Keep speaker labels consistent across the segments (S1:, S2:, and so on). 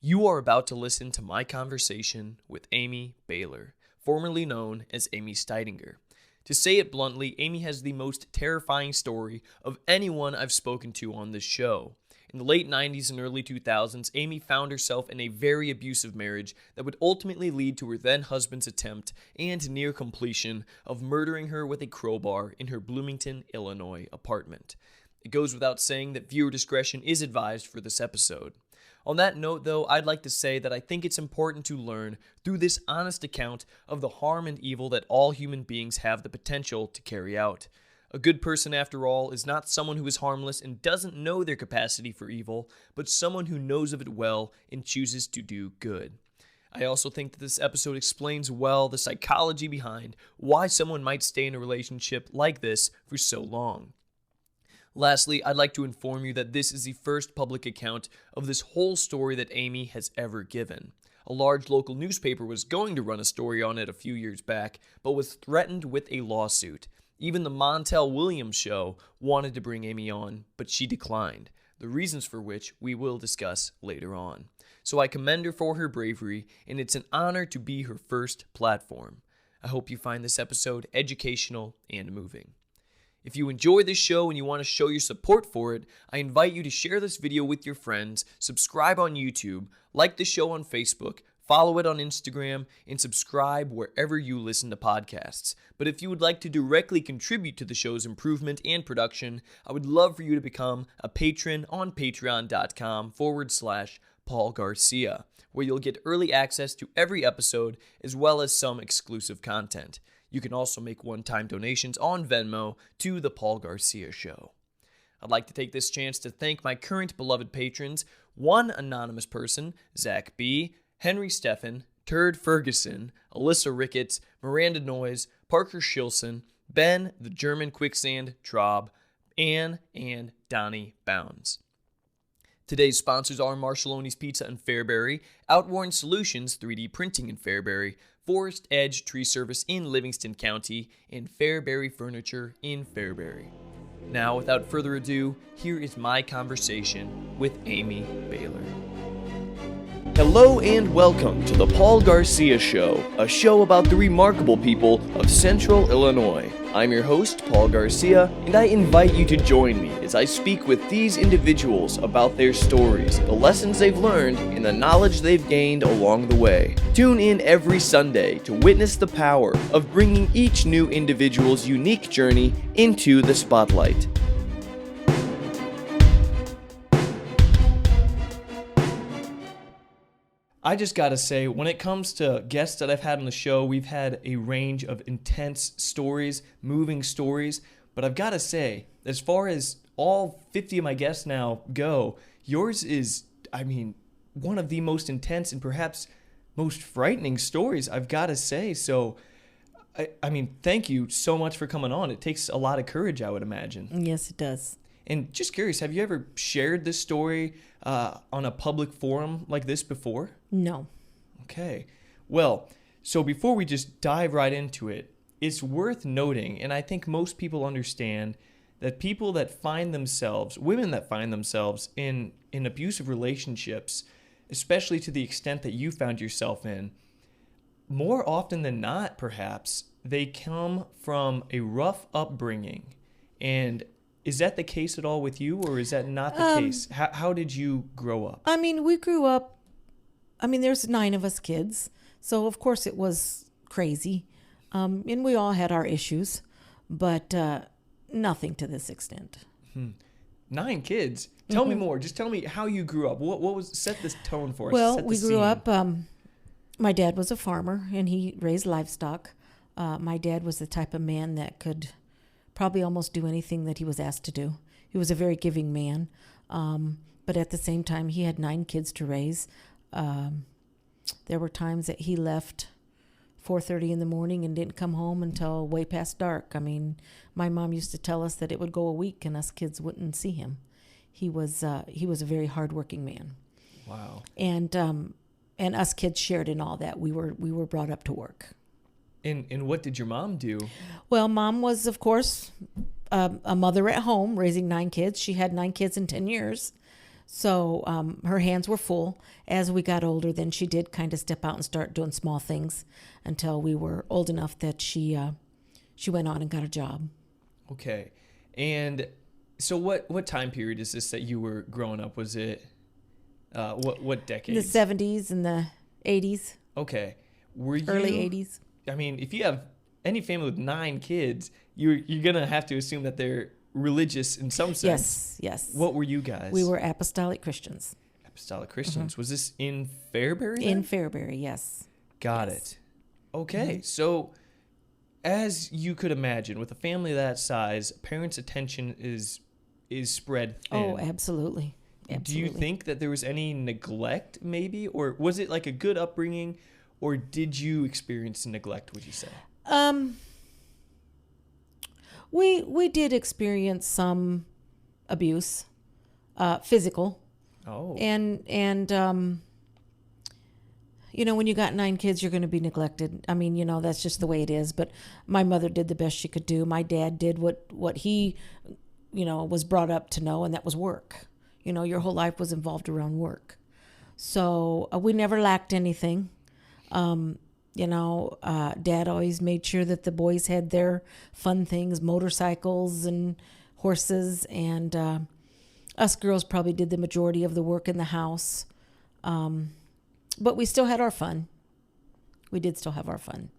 S1: You are about to listen to my conversation with Amy Bahler, formerly known as Amy Steidinger. To say it bluntly, Amy has the most terrifying story of anyone I've spoken to on this show. In the late 90s and early 2000s, Amy found herself in a very abusive marriage that would ultimately lead to her then-husband's attempt and near completion of murdering her with a crowbar in her Bloomington, Illinois apartment. It goes without saying that viewer discretion is advised for this episode. On that note, though, I'd like to say that I think it's important to learn through this honest account of the harm and evil that all human beings have the potential to carry out. A good person, after all, is not someone who is harmless and doesn't know their capacity for evil, but someone who knows of it well and chooses to do good. I also think that this episode explains well the psychology behind why someone might stay in a relationship like this for so long. Lastly, I'd like to inform you that this is the first public account of this whole story that Amy has ever given. A large local newspaper was going to run a story on it a few years back, but was threatened with a lawsuit. Even the Montel Williams show wanted to bring Amy on, but she declined, the reasons for which we will discuss later on. So I commend her for her bravery, and it's an honor to be her first platform. I hope you find this episode educational and moving. If you enjoy this show and you want to show your support for it, I invite you to share this video with your friends, subscribe on YouTube, like the show on Facebook, follow it on Instagram, and subscribe wherever you listen to podcasts. But if you would like to directly contribute to the show's improvement and production, I would love for you to become a patron on patreon.com/Paul Garcia, where you'll get early access to every episode as well as some exclusive content. You can also make one-time donations on Venmo to The Paul Garcia Show. I'd like to take this chance to thank my current beloved patrons, one anonymous person, Zach B., Henry Steffen, Turd Ferguson, Alyssa Ricketts, Miranda Noyes, Parker Shilson, Ben, the German Quicksand, Traub, Anne, and Donnie Bounds. Today's sponsors are Marcheloni's Pizza in Fairbury, Outworn Solutions 3D Printing in Fairbury, Forrest Edge Tree Service in Livingston County, and Fairbury Furniture in Fairbury. Now, without further ado, here is my conversation with Amy Bahler. Hello and welcome to the Paul Garcia Show, a show about the remarkable people of Central Illinois. I'm your host, Paul Garcia, and I invite you to join me as I speak with these individuals about their stories, the lessons they've learned, and the knowledge they've gained along the way. Tune in every Sunday to witness the power of bringing each new individual's unique journey into the spotlight. I just gotta say, when it comes to guests that I've had on the show, we've had a range of intense stories, moving stories, but I've gotta say, as far as all 50 of my guests now go, yours is, one of the most intense and perhaps most frightening stories, I've gotta say. So, thank you so much for coming on. It takes a lot of courage, I would imagine.
S2: Yes, it does.
S1: And just curious, have you ever shared this story on a public forum like this before?
S2: No.
S1: Okay. Well, so before we just dive right into it, it's worth noting, and I think most people understand, that people that find themselves, women that find themselves in abusive relationships, especially to the extent that you found yourself in, more often than not, perhaps, they come from a rough upbringing. And is that the case at all with you, or is that not the case? How did you grow up?
S2: We grew up, there's 9 of us kids, so of course it was crazy. And we all had our issues, but nothing to this extent.
S1: 9 kids? Tell me more. Just tell me how you grew up. What was, set this tone for us?
S2: Well, we grew up, my dad was a farmer, and he raised livestock. My dad was the type of man that could probably almost do anything that he was asked to do. He was a very giving man, but at the same time, he had 9 kids to raise. There were times that he left 4:30 in the morning and didn't come home until way past dark. My mom used to tell us that it would go a week and us kids wouldn't see him. He was a very hardworking man.
S1: Wow.
S2: And us kids shared in all that. We were brought up to work.
S1: And what did your mom do?
S2: Well, Mom was, of course, a mother at home raising 9 kids. She had 9 kids in 10 years. So her hands were full. As we got older, then she did kind of step out and start doing small things until we were old enough that she went on and got a job.
S1: Okay. And so what time period is this that you were growing up? Was it what decade?
S2: In the 70s and the 80s.
S1: Okay. Were you
S2: early 80s?
S1: I mean, if you have any family with 9 kids, you're going to have to assume that they're religious in some sense.
S2: Yes.
S1: What were you guys?
S2: We were apostolic Christians.
S1: Apostolic Christians. Was this in Fairbury then?
S2: In Fairbury, yes.
S1: Got it. Okay. So as you could imagine, with a family that size, parents' attention is spread thin.
S2: Oh, absolutely.
S1: Do you think that there was any neglect maybe? Or was it like a good upbringing? Or did you experience neglect, would you say?
S2: We did experience some abuse, physical.
S1: Oh.
S2: And when you got 9 kids, you're going to be neglected. I mean, that's just the way it is. But my mother did the best she could do. My dad did what he, was brought up to know, and that was work. Your whole life was involved around work. So we never lacked anything. Dad always made sure that the boys had their fun things, motorcycles and horses, and us girls probably did the majority of the work in the house. But we still had our fun. We did still have our fun.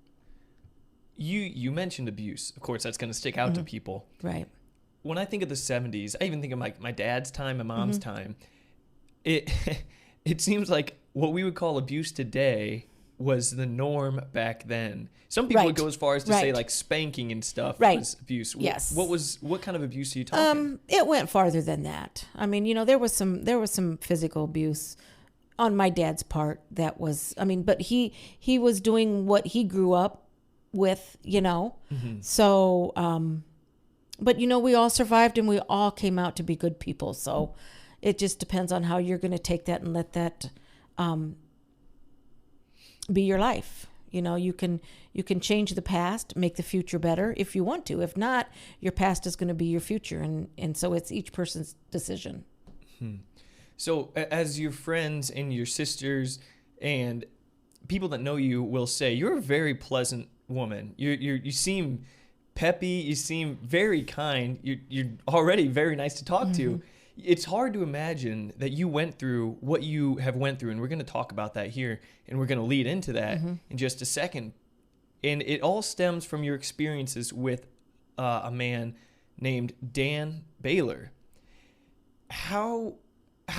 S1: You mentioned abuse. Of course, that's going to stick out to people.
S2: Right.
S1: When I think of the 70s, I even think of my dad's time, my mom's time. It seems like what we would call abuse today was the norm back then. Some people would go as far as to say like spanking and stuff was abuse.
S2: Yes.
S1: What kind of abuse are you talking?
S2: It went farther than that. I mean, there was some physical abuse on my dad's part. That was, but he was doing what he grew up with, So, but we all survived and we all came out to be good people. So it just depends on how you're going to take that and let that be your life. You can change the past, make the future better if you want to. If not, your past is going to be your future, and so it's each person's decision.
S1: So as your friends and your sisters and people that know you will say, you're a very pleasant woman. You seem peppy. You seem very kind. You're already very nice to talk to. It's hard to imagine that you went through what you have went through, and we're going to talk about that here, and we're going to lead into that in just a second. And it all stems from your experiences with a man named Dan Bahler. How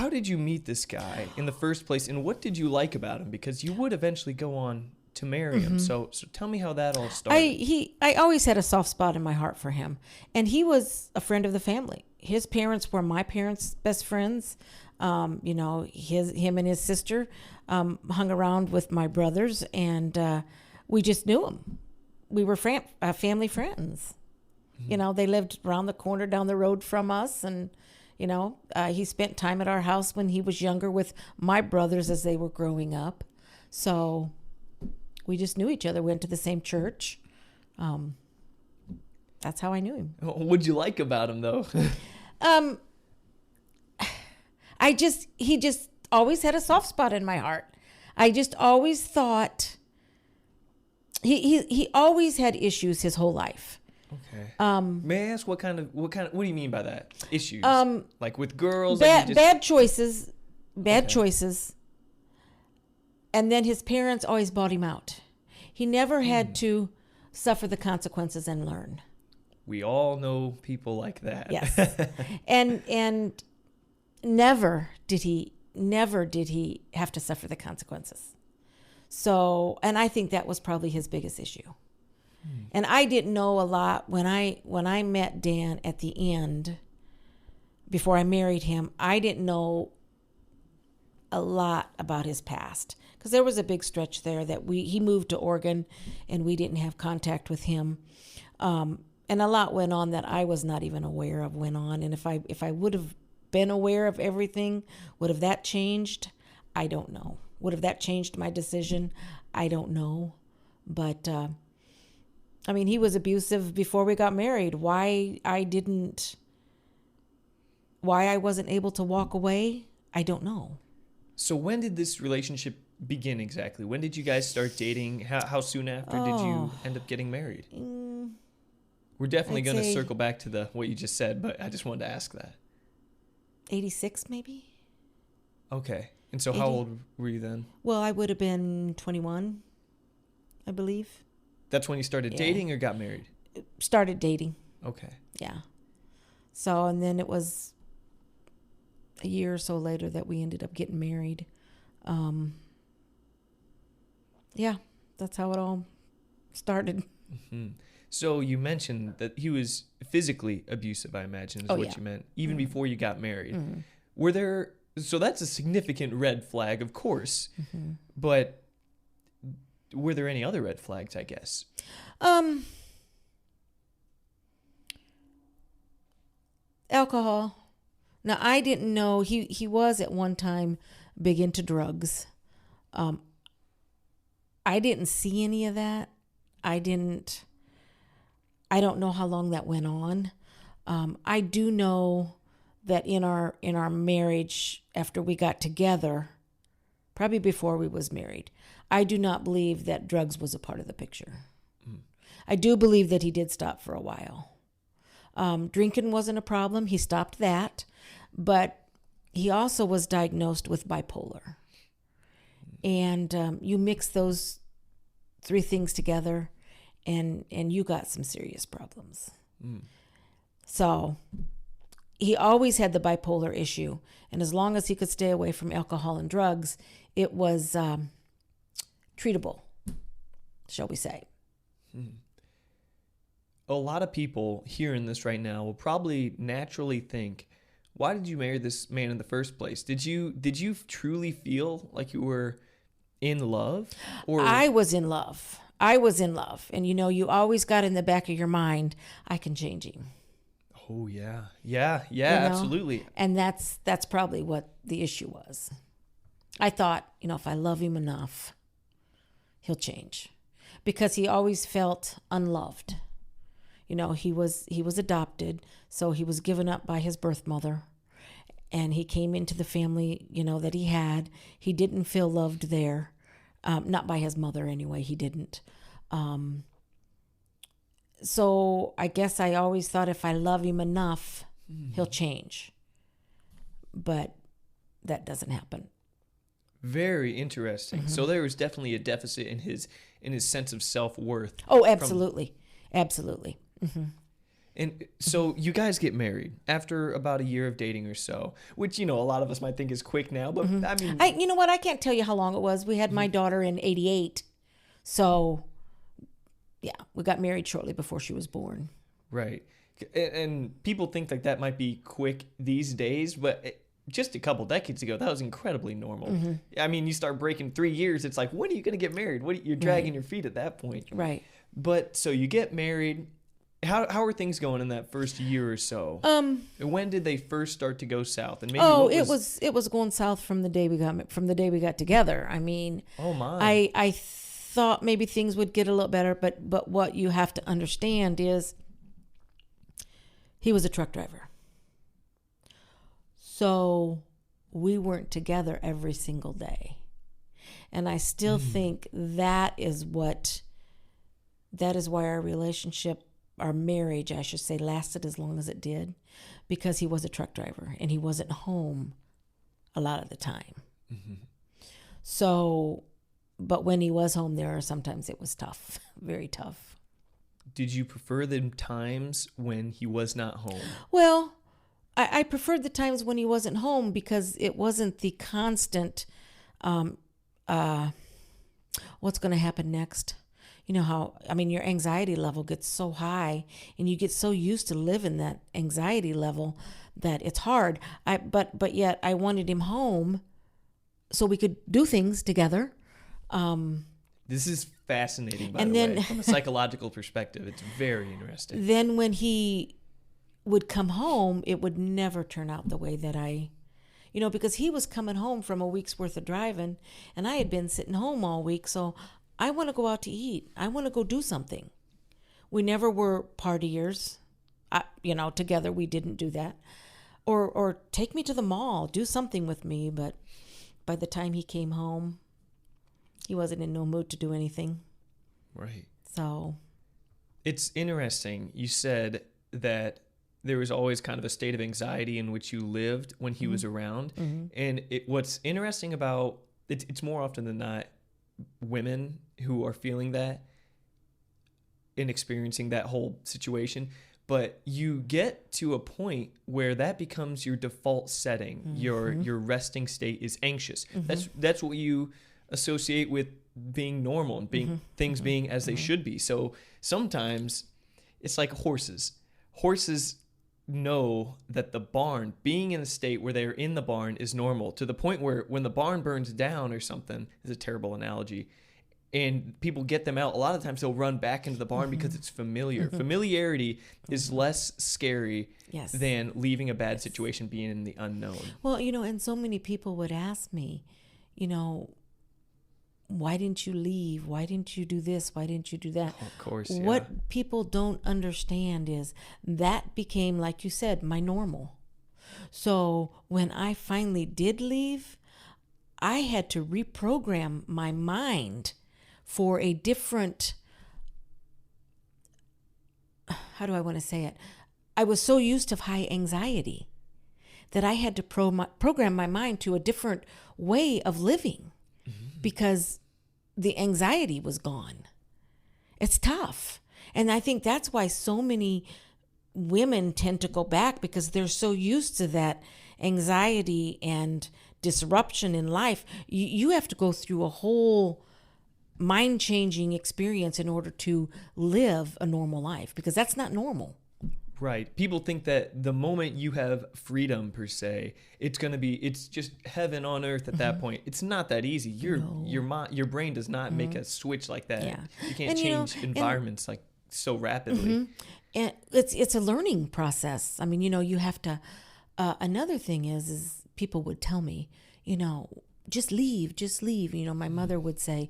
S1: did you meet this guy in the first place, and what did you like about him? Because you would eventually go on to marry him. So tell me how that all started.
S2: I always had a soft spot in my heart for him, and he was a friend of the family. His parents were my parents' best friends. Him and his sister hung around with my brothers, and we just knew him. We were family friends. They lived around the corner down the road from us, and he spent time at our house when he was younger with my brothers as they were growing up. So we just knew each other, went to the same church. That's how I knew him.
S1: What'd you like about him, though?
S2: He just always had a soft spot in my heart. I just always thought he always had issues his whole life.
S1: Okay. May I ask what do you mean by that? Issues? Like with girls?
S2: Bad choices. Choices. And then his parents always bought him out. He never had to suffer the consequences and learn.
S1: We all know people like that.
S2: Yes. and never did he have to suffer the consequences. So, and I think that was probably his biggest issue. And I didn't know a lot when I met Dan at the end, before I married him. I didn't know a lot about his past, because there was a big stretch there that he moved to Oregon and we didn't have contact with him. And a lot went on that I was not even aware of went on. And if I would have been aware of everything, would have that changed? I don't know. Would have that changed my decision? I don't know. But, he was abusive before we got married. Why I wasn't able to walk away, I don't know.
S1: So when did this relationship begin exactly? When did you guys start dating? How soon after did you end up getting married? We're definitely going to circle back to what you just said, but I just wanted to ask that.
S2: 86 maybe.
S1: Okay. And so how old were you then?
S2: Well, I would have been 21, I believe.
S1: That's when you started dating or got married?
S2: Started dating.
S1: Okay.
S2: Yeah. So, and then it was a year or so later that we ended up getting married. Yeah, that's how it all started.
S1: Mm-hmm. So you mentioned that he was physically abusive, I imagine, is what you meant, even before you got married. Were there... So that's a significant red flag, of course. But were there any other red flags, I guess?
S2: Alcohol. Now, I didn't know he was at one time big into drugs. I didn't see any of that. I don't know how long that went on. I do know that in our marriage, after we got together, probably before we was married, I do not believe that drugs was a part of the picture. I do believe that he did stop for a while. Drinking wasn't a problem. He stopped that. But he also was diagnosed with bipolar. And you mix those three things together, and you got some serious problems. So he always had the bipolar issue. And as long as he could stay away from alcohol and drugs, it was treatable, shall we say.
S1: A lot of people hearing this right now will probably naturally think, why did you marry this man in the first place? Did you truly feel like you were in love? Or
S2: I was in love. And you always got in the back of your mind, I can change him.
S1: Oh yeah. Absolutely.
S2: And that's probably what the issue was. I thought, if I love him enough, he'll change, because he always felt unloved. He was adopted, so he was given up by his birth mother, and he came into the family, that he had. He didn't feel loved there, not by his mother anyway. He didn't. So I guess I always thought if I love him enough, he'll change. But that doesn't happen.
S1: Very interesting. So there was definitely a deficit in his sense of self-worth.
S2: Oh, absolutely. Absolutely.
S1: And so you guys get married after about a year of dating or so, which, a lot of us might think is quick now, but I mean...
S2: you know what? I can't tell you how long it was. We had my daughter in 88. So, yeah, we got married shortly before she was born.
S1: Right. And people think like that might be quick these days, but just a couple decades ago, that was incredibly normal. I mean, you start breaking 3 years, it's like, when are you going to get married? You're dragging your feet at that point.
S2: Right.
S1: But so you get married. How are things going in that first year or so? When did they first start to go south? And maybe
S2: it was going south from the day we got together. I mean,
S1: oh my.
S2: I thought maybe things would get a little better, but what you have to understand is he was a truck driver. So we weren't together every single day. And I still think that is why our relationship, our marriage, I should say, lasted as long as it did, because he was a truck driver and he wasn't home a lot of the time. So, but when he was home there, sometimes it was tough, very tough.
S1: Did you prefer the times when he was not home?
S2: Well, I preferred the times when he wasn't home, because it wasn't the constant, what's going to happen next? Your anxiety level gets so high, and you get so used to living that anxiety level that it's hard. But yet I wanted him home so we could do things together.
S1: This is fascinating, by the way. From a psychological perspective, it's very interesting.
S2: Then when he would come home, it would never turn out the way that because he was coming home from a week's worth of driving, and I had been sitting home all week, so I want to go out to eat. I want to go do something. We never were partiers. Together we didn't do that. or take me to the mall, do something with me. But by the time he came home, he wasn't in no mood to do anything.
S1: Right.
S2: So
S1: it's interesting. You said that there was always kind of a state of anxiety in which you lived when he was around. And what's interesting about it's more often than not women who are feeling that and experiencing that whole situation. But you get to a point where that becomes your default setting. Your resting state is anxious. That's what you associate with being normal and being things being as they should be. So sometimes it's like horses. Horses know that the barn, being in a state where they're in the barn, is normal, to the point where when the barn burns down or something, is a terrible analogy, and people get them out, a lot of times they'll run back into the barn because it's familiar. Familiarity is less scary than leaving a bad situation, being in the unknown.
S2: Well, and so many people would ask me, why didn't you leave? Why didn't you do this? Why didn't you do that?
S1: Oh, of course, yeah.
S2: What people don't understand is that became, like you said, my normal. So when I finally did leave, I had to reprogram my mind for a different, how do I want to say it? I was so used to high anxiety that I had to program my mind to a different way of living because the anxiety was gone. It's tough. And I think that's why so many women tend to go back, because they're so used to that anxiety and disruption in life. You have to go through a whole mind-changing experience in order to live a normal life, because that's not normal.
S1: Right. People think that the moment you have freedom, per se, it's just heaven on earth at that point. It's not that easy. Your brain does not make a switch like that.
S2: Yeah.
S1: You can't change environments like so rapidly.
S2: And it's a learning process. I mean, you have to, another thing is people would tell me, just leave. My mother would say,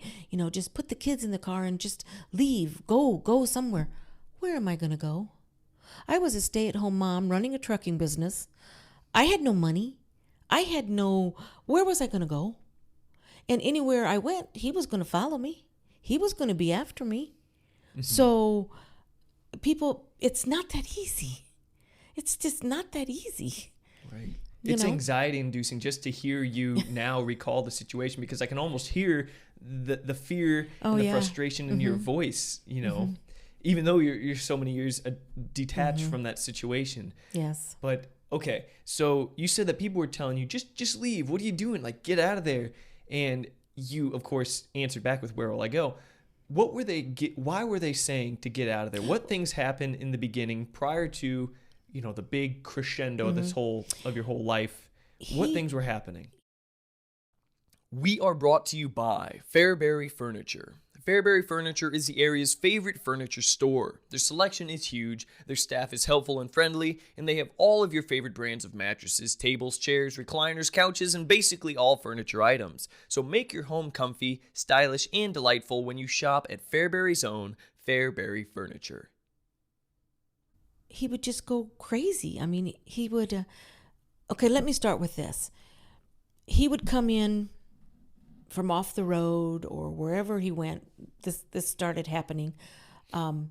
S2: just put the kids in the car and just leave, go somewhere. Where am I going to go? I was a stay-at-home mom running a trucking business. I had no money. Where was I going to go? And anywhere I went, he was going to follow me. He was going to be after me. So people, it's not that easy. It's just not that easy.
S1: Right. It's anxiety inducing just to hear you now recall the situation, because I can almost hear the fear and the frustration in your voice, even though you're so many years detached from that situation.
S2: Yes.
S1: But okay, so you said that people were telling you, just leave. What are you doing? Like, get out of there. And you, of course, answered back with, where will I go? What were why were they saying to get out of there? What things happened in the beginning prior to, the big crescendo of your whole life? What things were happening? We are brought to you by Fairbury Furniture. Fairbury Furniture is the area's favorite furniture store. Their selection is huge, their staff is helpful and friendly, and they have all of your favorite brands of mattresses, tables, chairs, recliners, couches, and basically all furniture items. So make your home comfy, stylish, and delightful when you shop at Fairbury's own Fairbury Furniture.
S2: He would just go crazy. I mean, he would... okay, let me start with this. He would come in from off the road or wherever he went. This started happening. And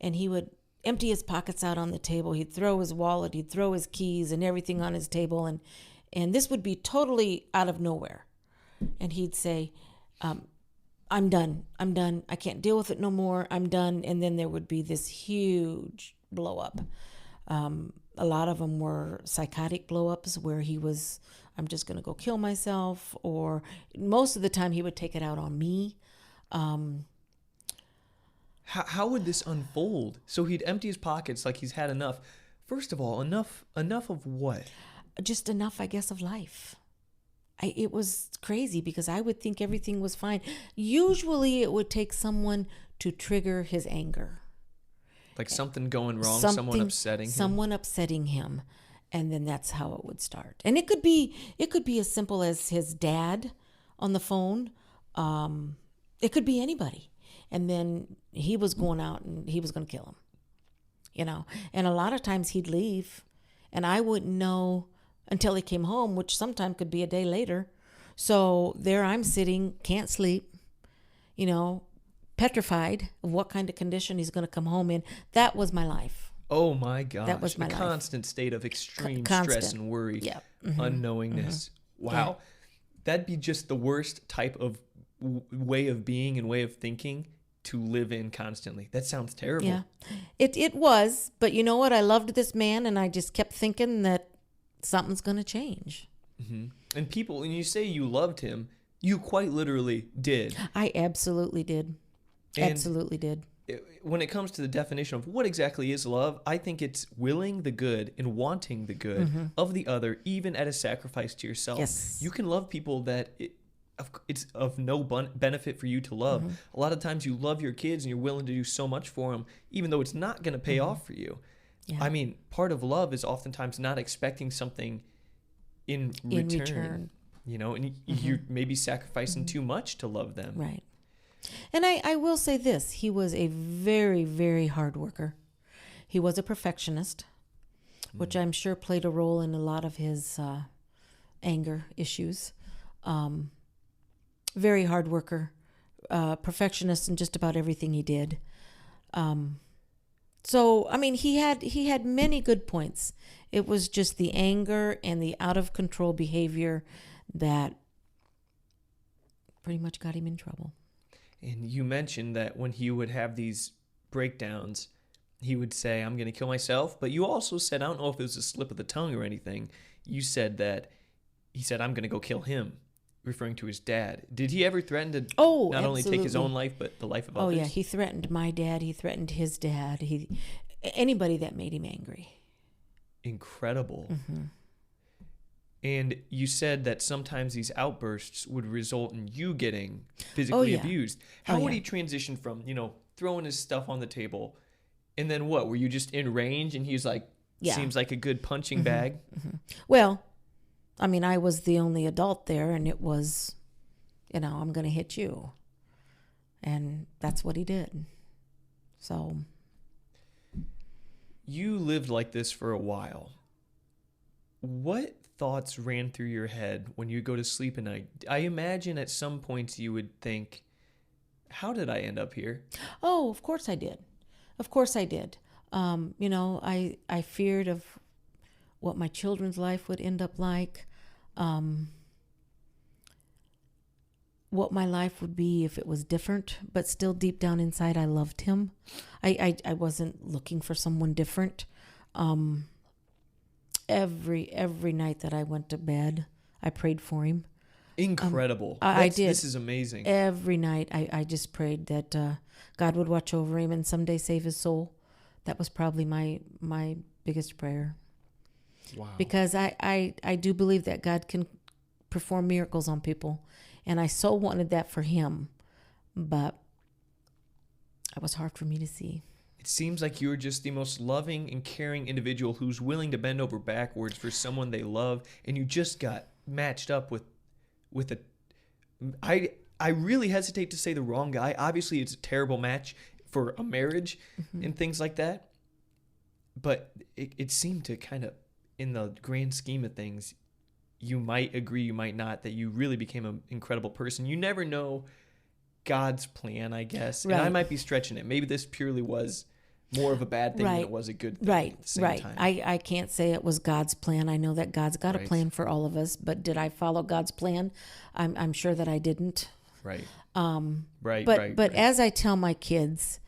S2: he would empty his pockets out on the table. He'd throw his wallet, he'd throw his keys and everything on his table. And this would be totally out of nowhere. And he'd say, I'm done. I can't deal with it no more. I'm done. And then there would be this huge blow up. A lot of them were psychotic blow ups where he was, I'm just going to go kill myself, or most of the time he would take it out on me.
S1: How would this unfold? So he'd empty his pockets like he's had enough. First of all, enough of what?
S2: Just enough, I guess, of life. It was crazy because I would think everything was fine. Usually it would take someone to trigger his anger.
S1: Like something going wrong, someone upsetting him. And then that's how it would start. And it could be as simple as his dad on the phone. It could be anybody. And then he was going out and he was going to kill him. And a lot of times he'd leave
S2: And I wouldn't know until he came home, which sometimes could be a day later. So there I'm sitting, can't sleep, petrified of what kind of condition he's going to come home in. That was my life.
S1: Oh my gosh.
S2: That was my life.
S1: Constant state of extreme
S2: Constant.
S1: stress and worry.
S2: Yeah.
S1: Unknowingness. Wow. Yeah. That'd be just the worst type of way of being and way of thinking to live in constantly. That sounds terrible.
S2: Yeah. It was, but you know what? I loved this man, and I just kept thinking that something's going to change.
S1: Mm-hmm. And people, when you say you loved him, you quite literally did.
S2: I absolutely did.
S1: And
S2: absolutely did.
S1: When it comes to the definition of what exactly is love, I think it's willing the good and wanting the good of the other, even at a sacrifice to yourself.
S2: Yes.
S1: You can love people that it's of no benefit for you to love. A lot of times you love your kids and you're willing to do so much for them, even though it's not going to pay off for you. Yeah. I mean, part of love is oftentimes not expecting something in return. And you're maybe sacrificing too much to love them.
S2: Right. And I will say this. He was a very, very hard worker. He was a perfectionist, which I'm sure played a role in a lot of his anger issues. Very hard worker, perfectionist in just about everything he did. So, I mean, he had many good points. It was just the anger and the out of control behavior that pretty much got him in trouble.
S1: And you mentioned that when he would have these breakdowns, he would say, I'm going to kill myself. But you also said, I don't know if it was a slip of the tongue or anything, you said that he said, I'm going to go kill him, referring to his dad. Did he ever threaten to not only take his own life, but the life of others?
S2: Oh, yeah. He threatened my dad. He threatened his dad. Anybody that made him angry.
S1: Incredible. And you said that sometimes these outbursts would result in you getting physically abused. How would he transition from, throwing his stuff on the table, and then what? Were you just in range and he was like, seems like a good punching bag?
S2: Well, I mean, I was the only adult there, and it was, I'm going to hit you. And that's what he did. So.
S1: You lived like this for a while. What thoughts ran through your head when you go to sleep at night? I imagine at some points you would think, how did I end up here?
S2: Oh, of course I did. Of course I did. I feared of what my children's life would end up like, what my life would be if it was different, but still deep down inside, I loved him. I wasn't looking for someone different. Every night that I went to bed, I prayed for him.
S1: Incredible.
S2: I did.
S1: This is amazing.
S2: Every night I just prayed that God would watch over him and someday save his soul. That was probably my biggest prayer.
S1: Wow.
S2: Because I do believe that God can perform miracles on people. And I so wanted that for him. But it was hard for me to see.
S1: It seems like you're just the most loving and caring individual who's willing to bend over backwards for someone they love, and you just got matched up with a I really hesitate to say the wrong guy. Obviously, it's a terrible match for a marriage and things like that. But it seemed to kind of, in the grand scheme of things, you might agree, you might not, that you really became an incredible person. You never know God's plan, I guess. Right. And I might be stretching it. Maybe this purely was more of a bad thing than it was a good thing at the same time.
S2: I can't say it was God's plan. I know that God's got a plan for all of us, but did I follow God's plan? I'm sure that I didn't.
S1: Right.
S2: But as I tell my kids,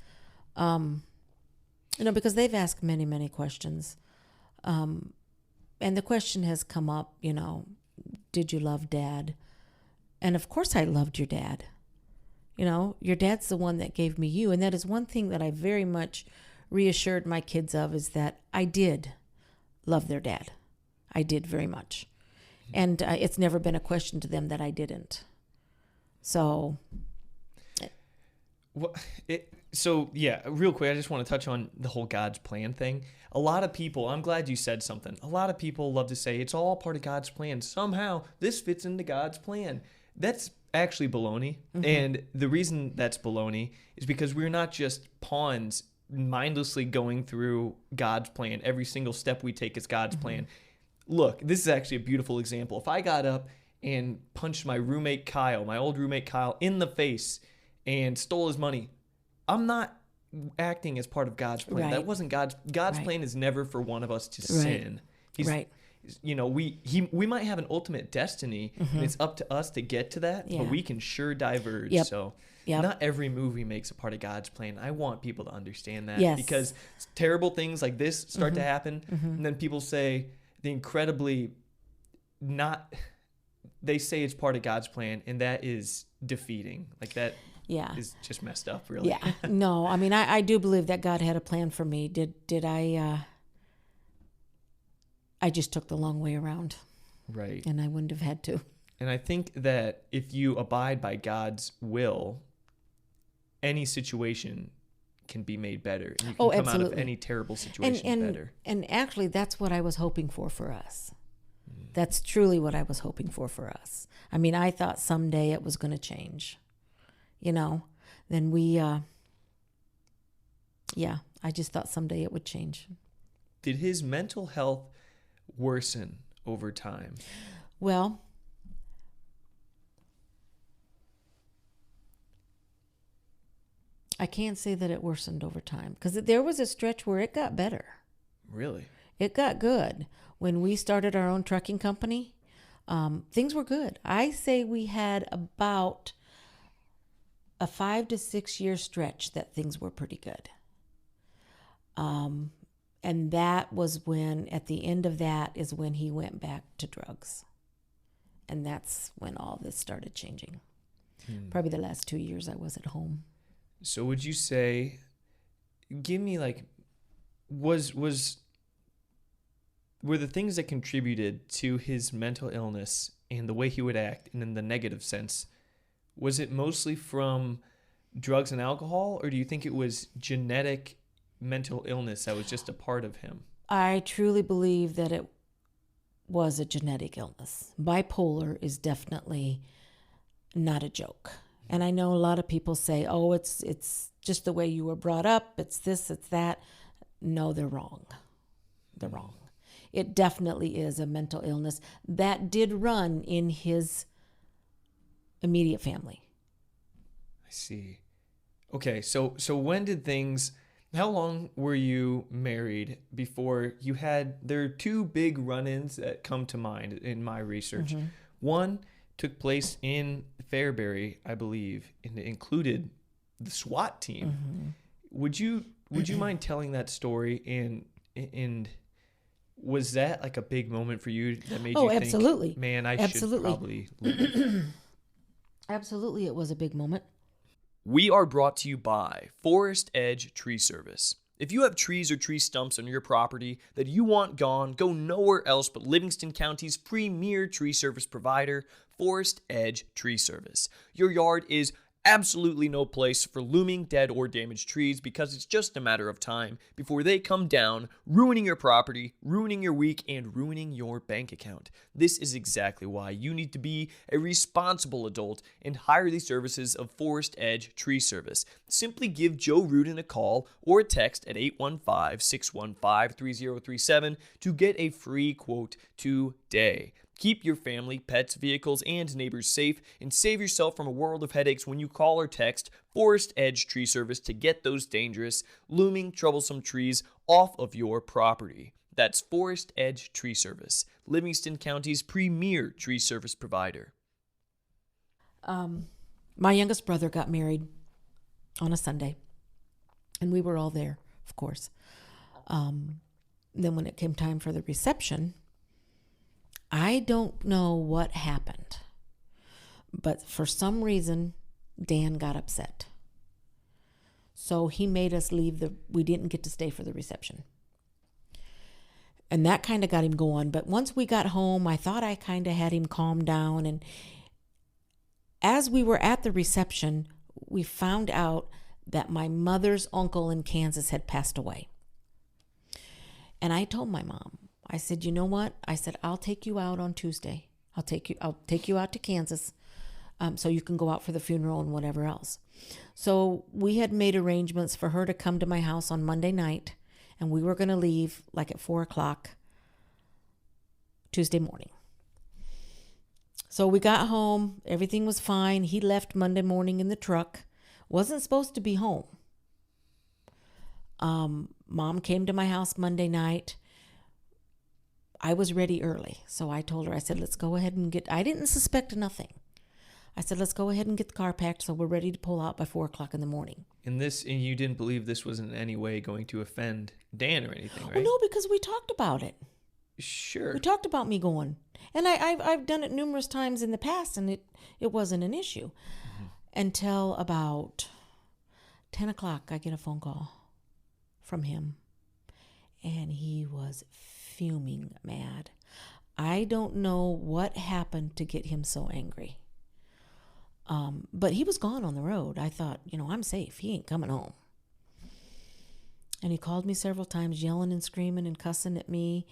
S2: because they've asked many, many questions, and the question has come up, did you love Dad? And of course I loved your dad. Your dad's the one that gave me you. And that is one thing that I very much reassured my kids of, is that I did love their dad. I did very much. And it's never been a question to them that I didn't. So.
S1: Real quick, I just want to touch on the whole God's plan thing. A lot of people, I'm glad you said something. A lot of people love to say it's all part of God's plan. Somehow this fits into God's plan. That's actually baloney. And the reason that's baloney is because we're not just pawns mindlessly going through God's plan. Every single step we take is God's plan. Look, this is actually a beautiful example. If I got up and punched my old roommate Kyle, in the face and stole his money, I'm not acting as part of God's plan.
S2: Right.
S1: That wasn't God's
S2: Right.
S1: plan is never for one of us to
S2: Right.
S1: sin.
S2: Right.
S1: You know, we might have an ultimate destiny, and it's up to us to get to that,
S2: Yeah.
S1: but we can sure diverge.
S2: Yep.
S1: So
S2: Yep.
S1: not every movie makes a part of God's plan. I want people to understand that,
S2: Yes.
S1: because terrible things like this start to happen, and then people say the incredibly not. They say it's part of God's plan, and that is defeating. Like that
S2: Yeah.
S1: is just messed up, really.
S2: Yeah. No, I mean, I do believe that God had a plan for me. Did I just took the long way around,
S1: Right.
S2: and I wouldn't have had to.
S1: And I think that if you abide by God's will, any situation can be made better. And you can come out of
S2: absolutely.
S1: any terrible situation better.
S2: And actually, that's what I was hoping for us. That's truly what I was hoping for us. I mean, I thought someday it was going to change, you know. Then I just thought someday it would change.
S1: Did his mental health worsen over time?
S2: Well, I can't say that it worsened over time, because there was a stretch where it got better.
S1: Really?
S2: It got good. When we started our own trucking company, things were good. I say we had about a 5 to 6 year stretch that things were pretty good. And that was when, at the end of that, is when he went back to drugs. And that's when all this started changing. Probably the last 2 years I was at home.
S1: So would you say, give me like, were the things that contributed to his mental illness and the way he would act, and in the negative sense, was it mostly from drugs and alcohol, or do you think it was genetic mental illness that was just a part of him?
S2: I truly believe that it was a genetic illness. Bipolar is definitely not a joke. And I know a lot of people say, oh, it's just the way you were brought up. It's this, it's that. No, they're wrong. They're wrong. It definitely is a mental illness that did run in his immediate family.
S1: I see. Okay, so when did things... How long were you married before you had... There are two big run-ins that come to mind in my research. One took place in Fairbury, I believe, and it included the SWAT team. Would you mind telling that story? And was that like a big moment for you that made you think,
S2: absolutely.
S1: Man, I should probably leave?
S2: Absolutely, it was a big moment.
S1: We are brought to you by Forrest Edge Tree Service. If you have trees or tree stumps on your property that you want gone, go nowhere else but Livingston County's premier tree service provider, Forrest Edge Tree Service. Your yard is absolutely no place for looming dead or damaged trees, because it's just a matter of time before they come down, ruining your property, ruining your week, and ruining your bank account. This is exactly why you need to be a responsible adult and hire the services of Forrest Edge Tree Service. Simply give Joe Rudin a call or a text at 815-615-3037 to get a free quote today. Keep your family, pets, vehicles, and neighbors safe, and save yourself from a world of headaches when you call or text Forrest Edge Tree Service to get those dangerous, looming, troublesome trees off of your property. That's Forrest Edge Tree Service, Livingston County's premier tree service provider.
S2: My youngest brother got married on a Sunday, and we were all there, of course. Then when it came time for the reception, I don't know what happened, but for some reason, Dan got upset. So he made us leave. We didn't get to stay for the reception. And that kind of got him going. But once we got home, I thought I kind of had him calm down. And as we were at the reception, we found out that my mother's uncle in Kansas had passed away. And I told my mom, I said, you know what? I said, I'll take you out on Tuesday. I'll take you out to Kansas. so you can go out for the funeral and whatever else. So we had made arrangements for her to come to my house on Monday night, and we were going to leave like at 4 o'clock Tuesday morning. So we got home. Everything was fine. He left Monday morning in the truck. Wasn't supposed to be home. Mom came to my house Monday night. I was ready early. So I told her, I said, let's go ahead and I didn't suspect nothing. I said, let's go ahead and get the car packed so we're ready to pull out by 4 o'clock in the morning.
S1: And you didn't believe this was in any way going to offend Dan or anything, right?
S2: Well, no, because we talked about it.
S1: Sure.
S2: We talked about me going. And I've done it numerous times in the past, and it wasn't an issue. Mm-hmm. Until about 10 o'clock, I get a phone call from him. And he was fuming mad. I don't know what happened to get him so angry. But he was gone on the road. I thought, I'm safe. He ain't coming home. And he called me several times, yelling and screaming and cussing at me.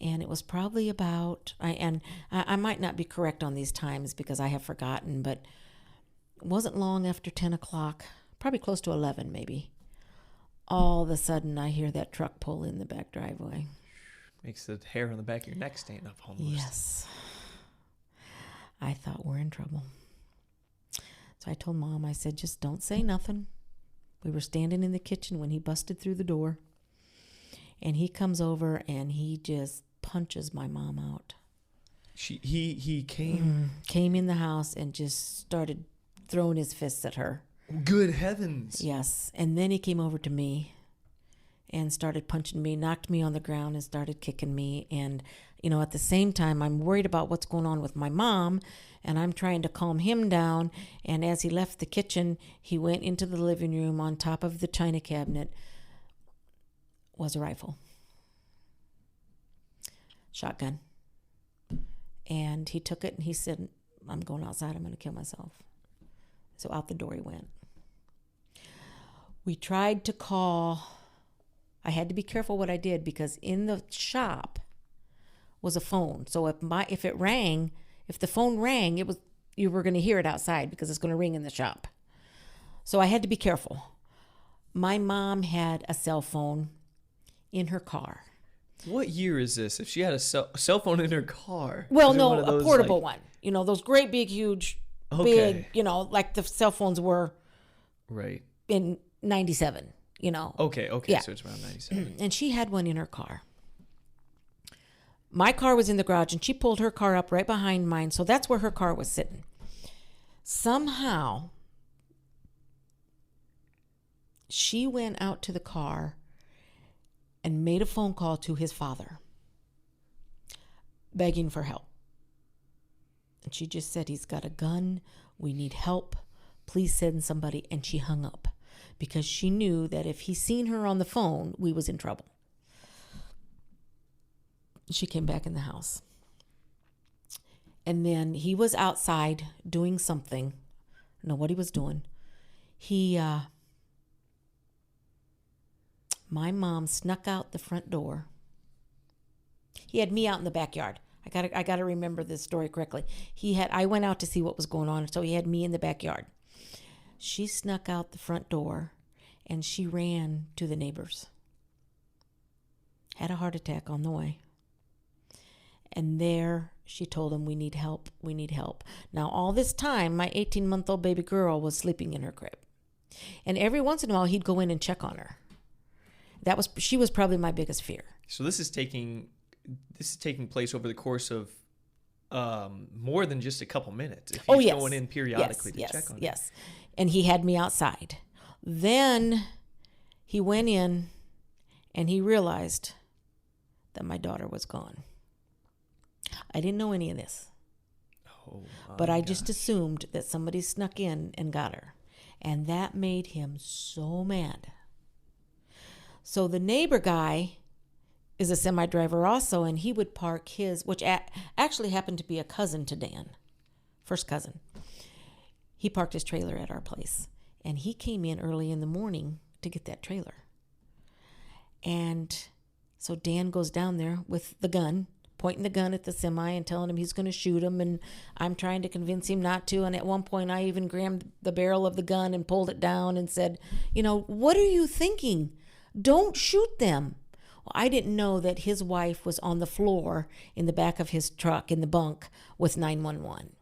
S2: And it was probably about, I might not be correct on these times because I have forgotten, but it wasn't long after 10 o'clock, probably close to 11 maybe. All of a sudden, I hear that truck pull in the back driveway.
S1: Makes the hair on the back of your neck stand up almost.
S2: Yes. I thought we're in trouble. So I told Mom, I said, just don't say nothing. We were standing in the kitchen when he busted through the door. And he comes over and he just punches my mom out.
S1: He came?
S2: Came in the house and just started throwing his fists at her.
S1: Good heavens.
S2: Yes. And then he came over to me and started punching me, knocked me on the ground and started kicking me. And, at the same time, I'm worried about what's going on with my mom, and I'm trying to calm him down. And as he left the kitchen, he went into the living room. On top of the china cabinet was a rifle. Shotgun. And he took it and he said, I'm going outside. I'm going to kill myself. So out the door he went. We tried to call. I had to be careful what I did because in the shop was a phone. So if the phone rang, you were going to hear it outside because it's going to ring in the shop. So I had to be careful. My mom had a cell phone in her car.
S1: What year is this? If she had a cell phone in her car?
S2: Well, no, a portable one. Those great big, huge, big, like the cell phones were
S1: right
S2: in 97,
S1: Okay, yeah. So it's around 97.
S2: And she had one in her car. My car was in the garage, and she pulled her car up right behind mine, so that's where her car was sitting. Somehow, she went out to the car and made a phone call to his father, begging for help. And she just said, he's got a gun. We need help. Please send somebody. And she hung up because she knew that if he seen her on the phone, we was in trouble. She came back in the house. And then he was outside doing something. I don't know what he was doing. My mom snuck out the front door. He had me out in the backyard. I gotta remember this story correctly. I went out to see what was going on, so he had me in the backyard. She snuck out the front door and she ran to the neighbors. Had a heart attack on the way. And there she told him, we need help, we need help. Now all this time, my 18-month-old baby girl was sleeping in her crib. And every once in a while, he'd go in and check on her. She was probably my biggest fear.
S1: So this is taking place over the course of more than just a couple minutes. If he's going in periodically to check on her.
S2: Yes. And he had me outside. Then he went in and he realized that my daughter was gone. I didn't know any of this. But I just assumed that somebody snuck in and got her. And that made him so mad. So the neighbor guy is a semi-driver also, and he would park his, which actually happened to be a cousin to Dan, first cousin. He parked his trailer at our place, and he came in early in the morning to get that trailer. And so Dan goes down there with the gun, pointing the gun at the semi and telling him he's going to shoot him. And I'm trying to convince him not to. And at one point, I even grabbed the barrel of the gun and pulled it down and said, what are you thinking? Don't shoot them. Well, I didn't know that his wife was on the floor in the back of his truck in the bunk with 911.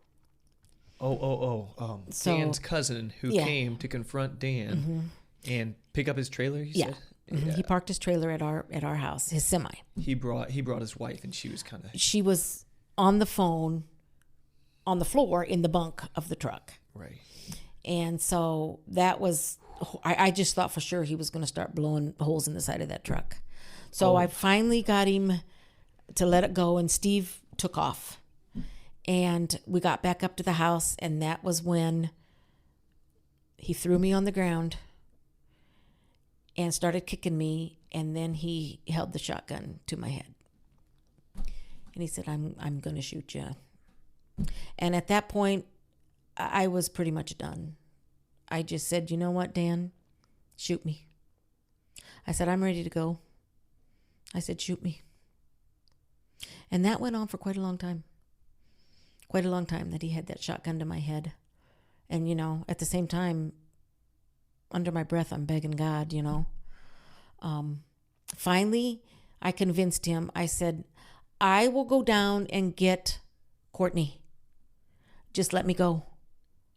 S1: So, Dan's cousin who came to confront Dan and pick up his trailer, you said?
S2: Mm-hmm. He parked his trailer at our house, his semi.
S1: He brought his wife, and she was
S2: She was on the phone on the floor in the bunk of the truck.
S1: Right.
S2: And so that was, I just thought for sure he was going to start blowing holes in the side of that truck. So I finally got him to let it go, and Steve took off. And we got back up to the house, and that was when he threw me on the ground and started kicking me, and then he held the shotgun to my head. And he said, I'm going to shoot you. And at that point, I was pretty much done. I just said, you know what, Dan? Shoot me. I said, I'm ready to go. I said, shoot me. And that went on for quite a long time. Quite a long time that he had that shotgun to my head. And, at the same time, under my breath, I'm begging God, Finally, I convinced him. I said, I will go down and get Courtney. Just let me go.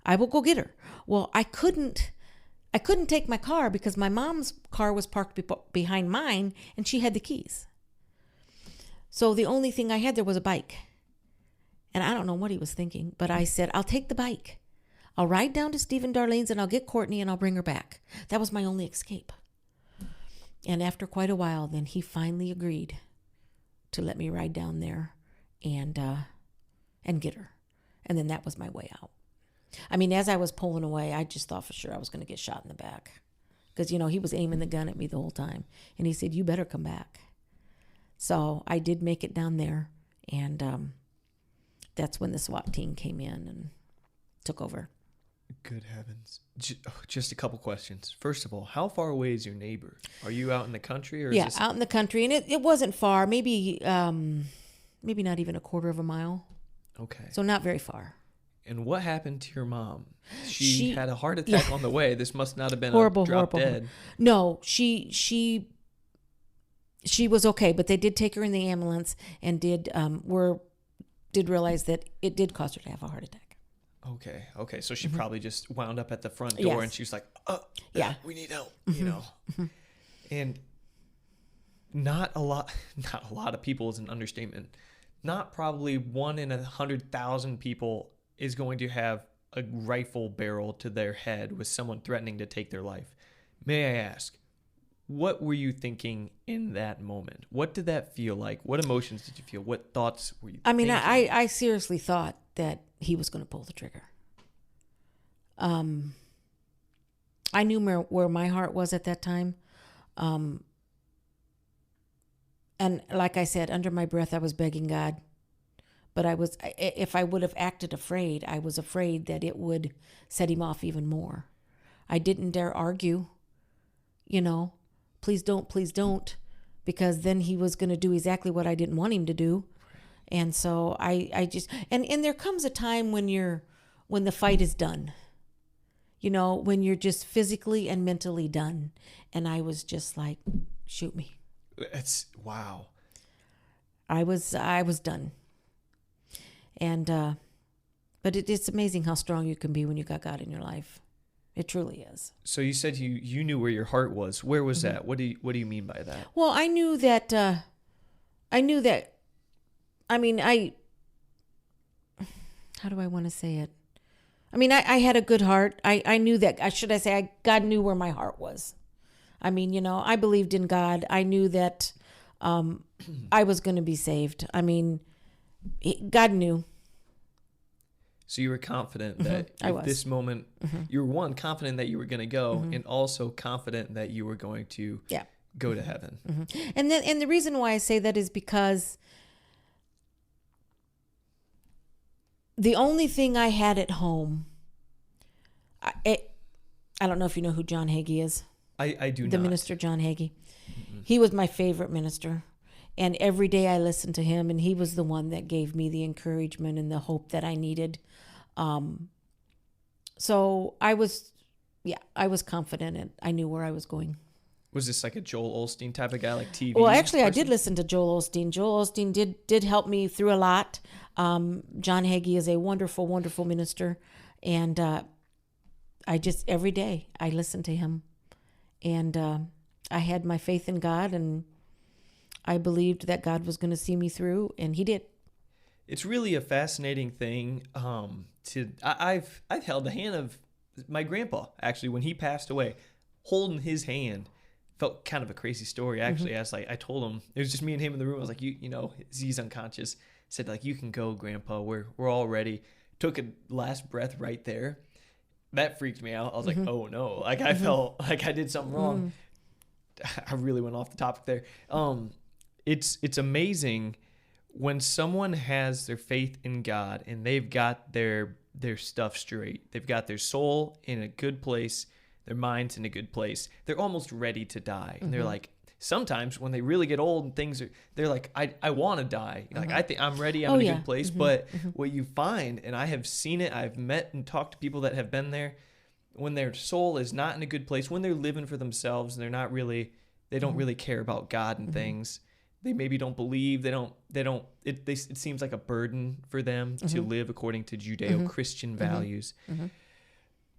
S2: I will go get her. Well, I couldn't take my car because my mom's car was parked behind mine, and she had the keys. So the only thing I had there was a bike. And I don't know what he was thinking, but I said, I'll take the bike. I'll ride down to Steve and Darlene's, and I'll get Courtney, and I'll bring her back. That was my only escape. And after quite a while, then he finally agreed to let me ride down there and get her. And then that was my way out. I mean, as I was pulling away, I just thought for sure I was going to get shot in the back. Because, he was aiming the gun at me the whole time. And he said, you better come back. So I did make it down there. And that's when the SWAT team came in and took over.
S1: Good heavens. Just a couple questions. First of all, how far away is your neighbor? Are you out in the country? Or
S2: out in the country. And it wasn't far. Maybe not even a quarter of a mile.
S1: Okay.
S2: So not very far. And
S1: what happened to your mom? She had a heart attack on the way. This must not have been horrible. Dead.
S2: No, she was okay, but they did take her in the ambulance and did realize that it did cause her to have a heart attack.
S1: Okay. So she probably just wound up at the front door, and she was like, we need help, And not a lot of people is an understatement. Not probably 1 in 100,000 people is going to have a rifle barrel to their head with someone threatening to take their life. May I ask, what were you thinking in that moment? What did that feel like? What emotions did you feel? What thoughts were you thinking?
S2: I seriously thought that he was going to pull the trigger. I knew where my heart was at that time. And like I said, under my breath, I was begging God. But if I would have acted afraid, I was afraid that it would set him off even more. I didn't dare argue, please don't, because then he was going to do exactly what I didn't want him to do. And so I just, and there comes a time when the fight is done, when you're just physically and mentally done. And I was just like, shoot me.
S1: It's wow.
S2: I was done. And, but it's amazing how strong you can be when you got God in your life. It truly is.
S1: So you said you knew where your heart was. Where was that? What do you mean by that?
S2: Well, I knew that, how do I want to say it? I had a good heart. I knew that, God knew where my heart was. I believed in God. I knew that, I was going to be saved. God knew.
S1: So you were confident that at this moment, you were confident that you were going to go, and also confident that you were going to go to heaven.
S2: And the reason why I say that is because the only thing I had at home, I don't know if you know who John Hagee is.
S1: I do not.
S2: The minister John Hagee. He was my favorite minister. And every day I listened to him, and he was the one that gave me the encouragement and the hope that I needed. So I was confident, and I knew where I was going.
S1: Was this like a Joel Osteen type of guy, like TV?
S2: Well, actually,
S1: person?
S2: I did listen to Joel Osteen. Joel Osteen did help me through a lot. John Hagee is a wonderful, wonderful minister, and I just every day I listened to him, and I had my faith in God, and I believed that God was going to see me through, and He did.
S1: It's really a fascinating thing. I've held the hand of my grandpa actually when he passed away, holding his hand. Felt kind of a crazy story actually. I told him, it was just me and him in the room. I was like, you know, he's unconscious. Said like, you can go, Grandpa. We're all ready. Took a last breath right there. That freaked me out. I was like, oh no, like I felt like I did something wrong. I really went off the topic there. It's amazing when someone has their faith in God and they've got their stuff straight. They've got their soul in a good place. Their mind's in a good place. They're almost ready to die. And they're like, sometimes when they really get old and they're like, I want to die. Like, I think I'm ready. I'm in a good place. But what you find, and I have seen it, I've met and talked to people that have been there, when their soul is not in a good place, when they're living for themselves and they don't really care about God and things. They maybe don't believe. It seems like a burden for them to live according to Judeo-Christian values.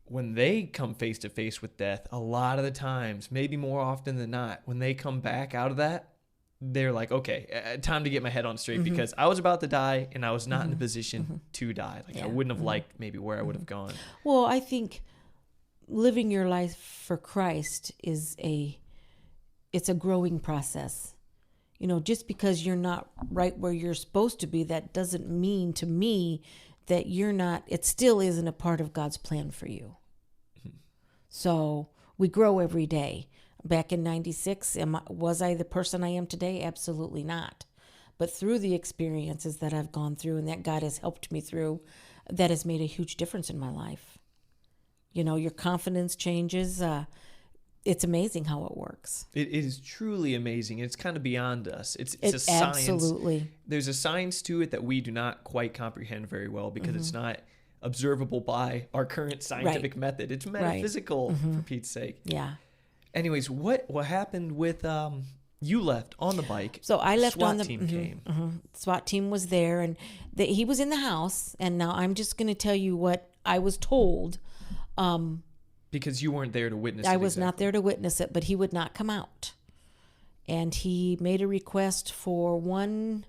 S1: When they come face to face with death, a lot of the times, maybe more often than not, when they come back out of that, they're like, okay, time to get my head on straight because I was about to die and I was not in a position to die. Like I wouldn't have liked maybe where I would have gone.
S2: Well, I think living your life for Christ it's a growing process. You know, just because you're not right where you're supposed to be, that doesn't mean to me that it still isn't a part of God's plan for you. So we grow every day. Back in 96, was I the person I am today? Absolutely not. But through the experiences that I've gone through and that God has helped me through, that has made a huge difference in my life. You know, your confidence changes. It's amazing how it works.
S1: It is truly amazing. It's kind of beyond us. It's a science.
S2: Absolutely.
S1: There's a science to it that we do not quite comprehend very well because it's not observable by our current scientific method. It's metaphysical, for Pete's sake.
S2: Yeah.
S1: Anyways, what happened with you left on the bike?
S2: So I left
S1: SWAT
S2: on the
S1: team came.
S2: SWAT team was there, and he was in the house. And now I'm just going to tell you what I was told.
S1: Because you weren't there to witness it.
S2: I was not there to witness it, but he would not come out. And he made a request for one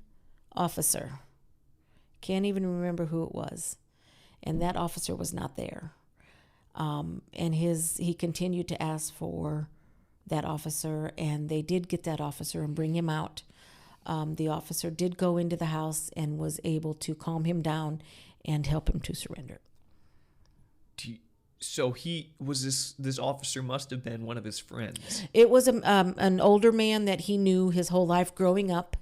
S2: officer. Can't even remember who it was. And that officer was not there. And he continued to ask for that officer, and they did get that officer and bring him out. The officer did go into the house and was able to calm him down and help him to surrender.
S1: So this officer must have been one of his friends.
S2: It was an older man that he knew his whole life growing up.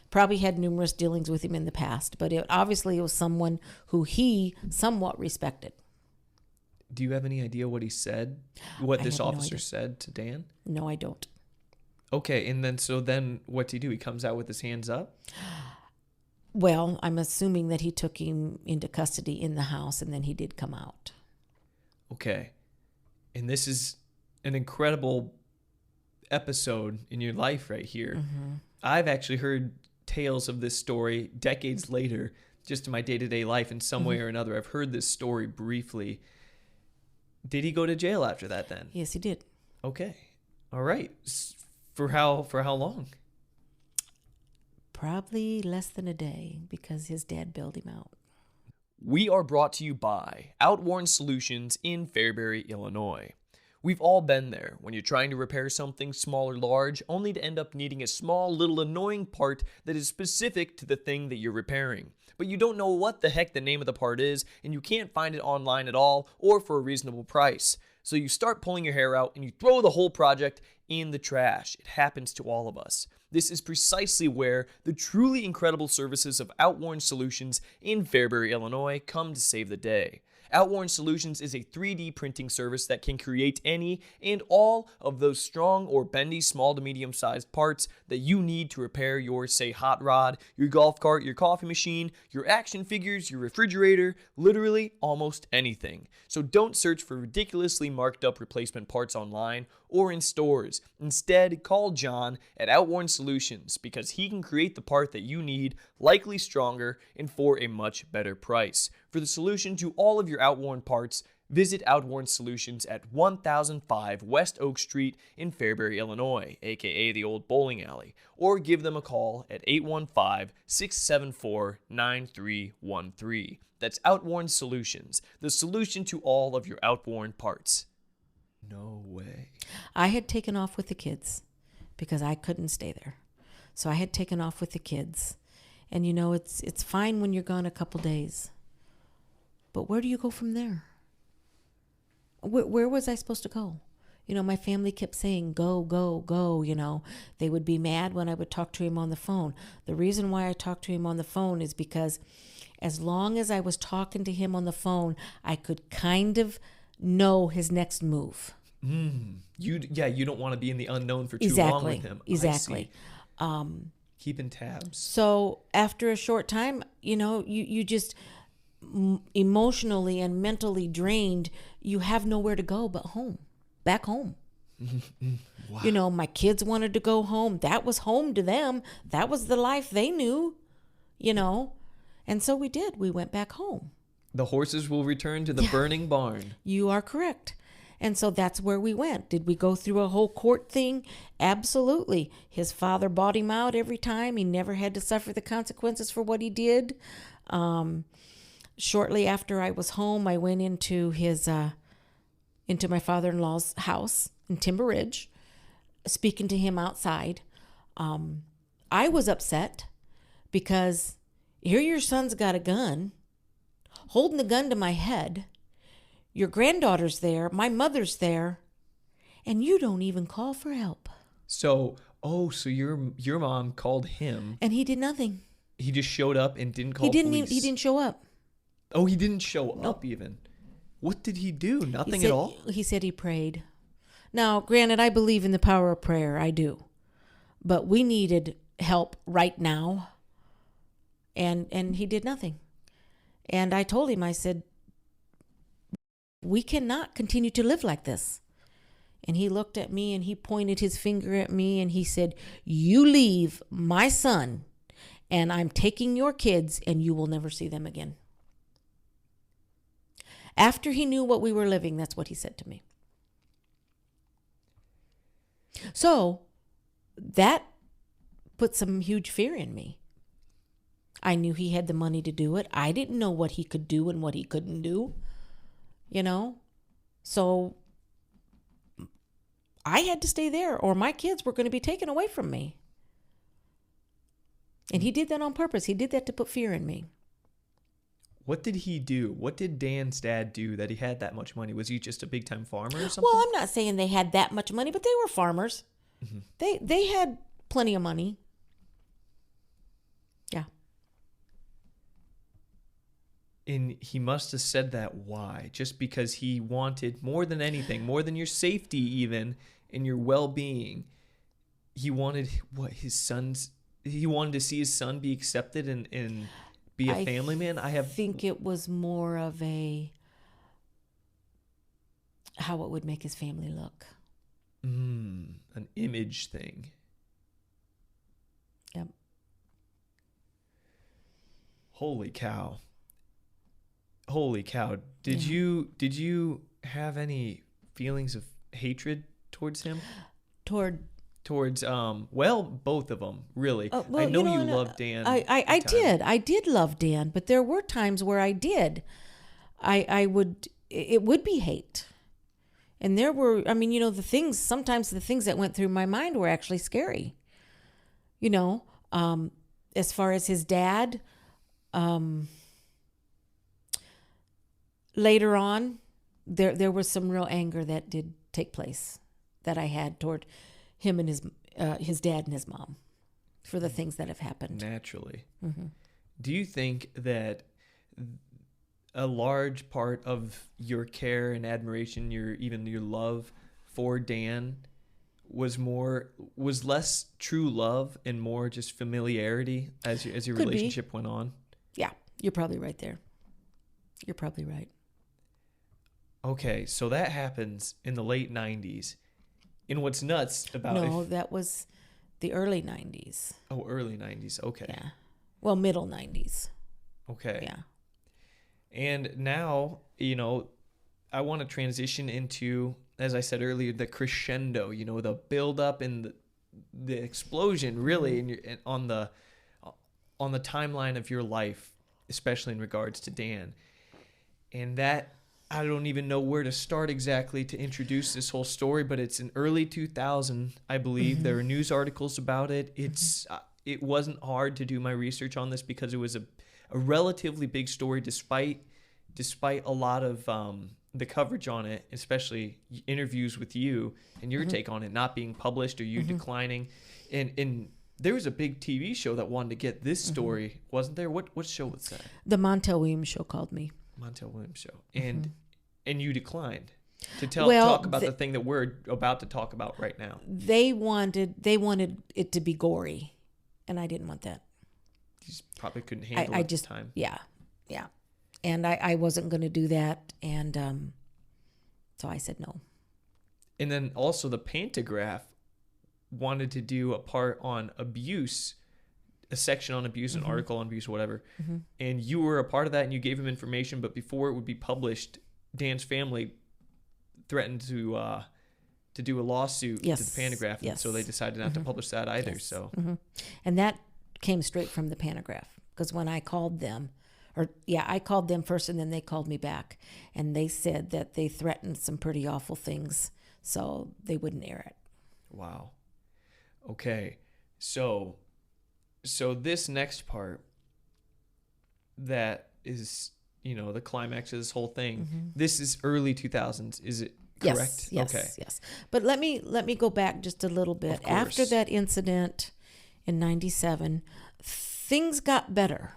S2: Probably had numerous dealings with him in the past, but it was someone who he somewhat respected.
S1: Do you have any idea what he said? What this officer said to Dan?
S2: No, I don't.
S1: Okay, and then what did he do? He comes out with his hands up?
S2: Well, I'm assuming that he took him into custody in the house, and then he did come out.
S1: Okay. And this is an incredible episode in your life right here. I've actually heard tales of this story decades later, just in my day-to-day life in some way or another. I've heard this story briefly. Did he go to jail after that then?
S2: Yes, he did.
S1: Okay. All right. For how long?
S2: Probably less than a day because his dad bailed him out.
S1: We are brought to you by Outworn Solutions in Fairbury, Illinois. We've all been there when you're trying to repair something small or large, only to end up needing a small little annoying part that is specific to the thing that you're repairing. But you don't know what the heck the name of the part is, and you can't find it online at all or for a reasonable price. So you start pulling your hair out and you throw the whole project in the trash. It happens to all of us. This is precisely where the truly incredible services of Outworn Solutions in Fairbury, Illinois come to save the day. Outworn Solutions is a 3D printing service that can create any and all of those strong or bendy small to medium sized parts that you need to repair your, say, hot rod, your golf cart, your coffee machine, your action figures, your refrigerator, literally almost anything. So don't search for ridiculously marked up replacement parts online or in stores. Instead, call John at Outworn Solutions because he can create the part that you need, likely stronger, and for a much better price. For the solution to all of your Outworn parts, visit Outworn Solutions at 1005 West Oak Street in Fairbury, Illinois, aka the old bowling alley, or give them a call at 815-674-9313. That's Outworn Solutions, the solution to all of your outworn parts. No way.
S2: I had taken off with the kids because I couldn't stay there. So I had taken off with the kids. And you know, it's fine when you're gone a couple days. But where do you go from there? Where was I supposed to go? You know, my family kept saying, go, go, go, you know. They would be mad when I would talk to him on the phone. The reason why I talked to him on the phone is because as long as I was talking to him on the phone, I could kind of know his next move.
S1: You don't want to be in the unknown for too long with him.
S2: Exactly.
S1: Keeping tabs.
S2: So after a short time, you know, you just emotionally and mentally drained. You have nowhere to go but home, back home.
S1: Wow.
S2: You know, my kids wanted to go home. That was home to them. That was the life they knew, you know. And so we did. We went back home.
S1: The horses will return to the burning barn.
S2: You are correct. And so that's where we went. Did we go through a whole court thing? Absolutely. His father bought him out every time. He never had to suffer the consequences for what he did. Shortly after I was home, I went into into my father-in-law's house in Timber Ridge, speaking to him outside. I was upset because here your son's got a gun, holding the gun to my head. Your granddaughter's there, my mother's there, and you don't even call for help.
S1: So your mom called him,
S2: and he did nothing.
S1: He just showed up and didn't call police.
S2: He didn't show up.
S1: Oh, he didn't show up even. What did he do? Nothing at all?
S2: He said he prayed. Now, granted, I believe in the power of prayer. I do. But we needed help right now. And he did nothing. And I told him, I said, we cannot continue to live like this. And he looked at me and he pointed his finger at me and he said, you leave my son and I'm taking your kids and you will never see them again. After he knew what we were living, that's what he said to me. So that put some huge fear in me. I knew he had the money to do it. I didn't know what he could do and what he couldn't do, you know. So I had to stay there or my kids were going to be taken away from me. And he did that on purpose. He did that to put fear in me.
S1: What did he do? What did Dan's dad do that he had that much money? Was he just a big-time farmer or something?
S2: Well, I'm not saying they had that much money, but they were farmers. Mm-hmm. They had plenty of money. Yeah.
S1: And he must have said that why? Just because he wanted more than anything, more than your safety even, and your well-being. He wanted he wanted to see his son be accepted and be a family man. I
S2: think it was more of how it would make his family look.
S1: An image thing.
S2: Yep.
S1: Holy cow. Did you have any feelings of hatred towards him? Towards both of them, really. I know you loved Dan.
S2: I did love Dan, but there were times where I did. It would be hate. And there were, sometimes the things that went through my mind were actually scary. You know, as far as his dad, later on, there was some real anger that did take place that I had toward him and his dad and his mom for the things that have happened.
S1: Naturally.
S2: Mm-hmm.
S1: Do you think that a large part of your care and admiration, even your love for Dan was less true love and more just familiarity as your
S2: Could
S1: relationship went on?
S2: Yeah, you're probably right there. You're probably right.
S1: Okay, so that happens in the late 90s. And what's nuts about
S2: No, that was the early 90s.
S1: Oh, early 90s. Okay.
S2: Yeah. Well, middle 90s.
S1: Okay.
S2: Yeah.
S1: And now, I want to transition into, as I said earlier, the crescendo, the build up and the explosion really on the timeline of your life, especially in regards to Dan. And that, I don't even know where to start exactly to introduce this whole story, but it's in early 2000, I believe. There are news articles about it. It wasn't hard to do my research on this because it was a relatively big story despite a lot of the coverage on it, especially interviews with you and your take on it not being published or you declining. And there was a big TV show that wanted to get this story, wasn't there? What show was that?
S2: The Montel Williams Show called me.
S1: Montel Williams Show. And you declined to talk about the thing that we're about to talk about right now.
S2: They wanted it to be gory, and I didn't want that.
S1: You just probably couldn't handle it at the time.
S2: Yeah. And I wasn't going to do that, and so I said no.
S1: And then also the Pantograph wanted to do a part on abuse, a section on abuse, an article on abuse, whatever. And you were a part of that, and you gave him information, but before it would be published, Dan's family threatened to do a lawsuit to the Pantograph, and so they decided not to publish that either.
S2: Yes.
S1: So,
S2: and that came straight from the Pantograph, because when I called them, I called them first, and then they called me back, and they said that they threatened some pretty awful things, so they wouldn't air it.
S1: Wow. Okay, so this next part that is, the climax of this whole thing. This is early 2000s. Is it correct?
S2: Yes.
S1: Okay.
S2: Yes. But let me go back just a little bit. After that incident in 97, things got better.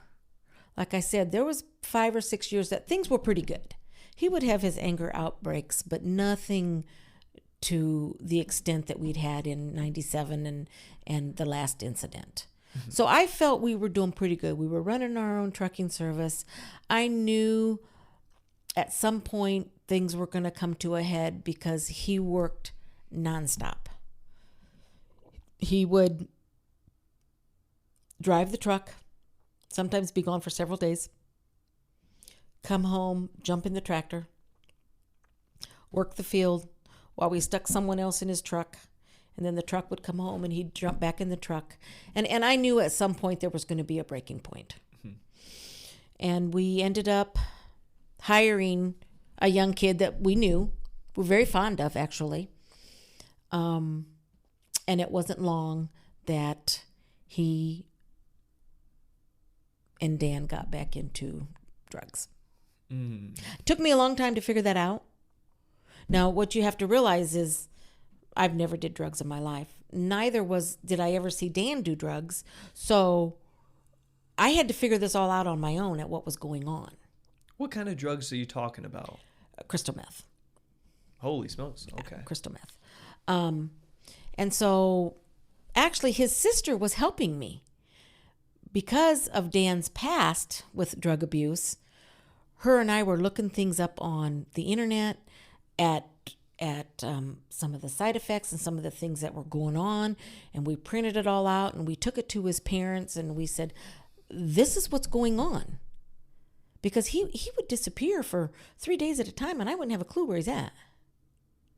S2: Like I said, there was 5 or 6 years that things were pretty good. He would have his anger outbreaks, but nothing to the extent that we'd had in 97 and the last incident. So I felt we were doing pretty good. We were running our own trucking service. I knew at some point things were going to come to a head because he worked nonstop. He would drive the truck, sometimes be gone for several days, come home, jump in the tractor, work the field while we stuck someone else in his truck. And then the truck would come home and he'd jump back in the truck. And I knew at some point there was going to be a breaking point. And we ended up hiring a young kid that we knew, we're very fond of actually. And it wasn't long that he and Dan got back into drugs. It took me a long time to figure that out. Now, what you have to realize is I've never did drugs in my life. Neither did I ever see Dan do drugs. So I had to figure this all out on my own at what was going on.
S1: What kind of drugs are you talking about?
S2: Crystal meth.
S1: Holy smokes. Okay.
S2: Yeah, crystal meth. And so actually his sister was helping me. Because of Dan's past with drug abuse, her and I were looking things up on the internet at some of the side effects and some of the things that were going on, and we printed it all out and we took it to his parents and we said, this is what's going on. Because he would disappear for 3 days at a time and I wouldn't have a clue where he's at.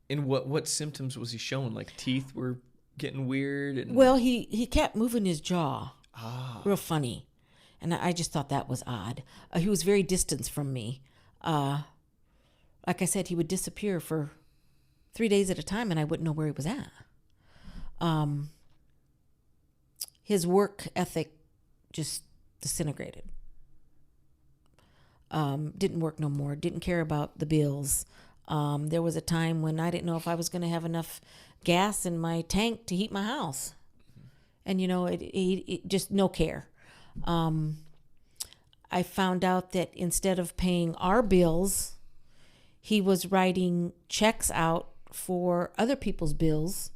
S1: And what symptoms was he showing? Like teeth were getting weird?
S2: Well, he kept moving his jaw. Real funny. And I just thought that was odd. He was very distant from me. Like I said, he would disappear for 3 days at a time and I wouldn't know where he was at. His work ethic just disintegrated. Didn't work no more. Didn't care about the bills. There was a time when I didn't know if I was going to have enough gas in my tank to heat my house. And, it just no care. I found out that instead of paying our bills, he was writing checks out for other people's bills,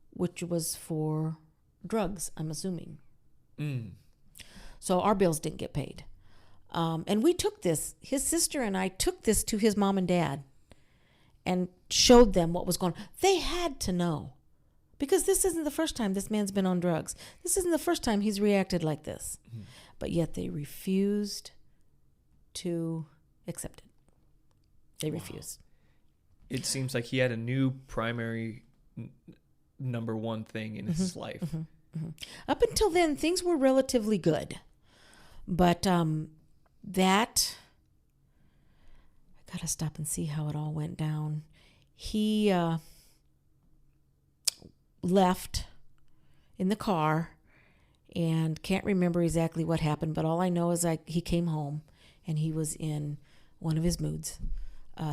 S2: which was for drugs, I'm assuming. So our bills didn't get paid. And we took this, his sister and I took this to his mom and dad and showed them what was going on. They had to know, because this isn't the first time this man's been on drugs. This isn't the first time he's reacted like this. But yet they refused to accept it. They refused.
S1: It seems like he had a new primary number one thing in his life.
S2: Up until then, things were relatively good. But that, I got to stop and see how it all went down. He left in the car and can't remember exactly what happened, but all I know is he came home and he was in one of his moods.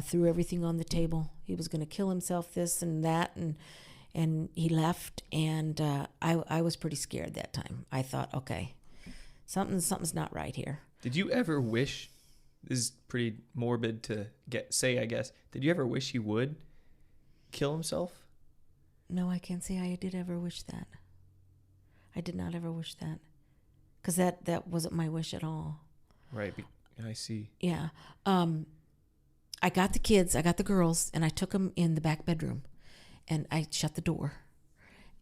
S2: Threw everything on the table. He was going to kill himself, this and that, and he left. And I was pretty scared that time. I thought, okay, something's not right here.
S1: Did you ever wish? This is pretty morbid to say, I guess. Did you ever wish he would kill himself?
S2: No, I can't say I did ever wish that. I did not ever wish that, because that wasn't my wish at all.
S1: Right. I see.
S2: Yeah. I got the kids, I got the girls, and I took them in the back bedroom, and I shut the door,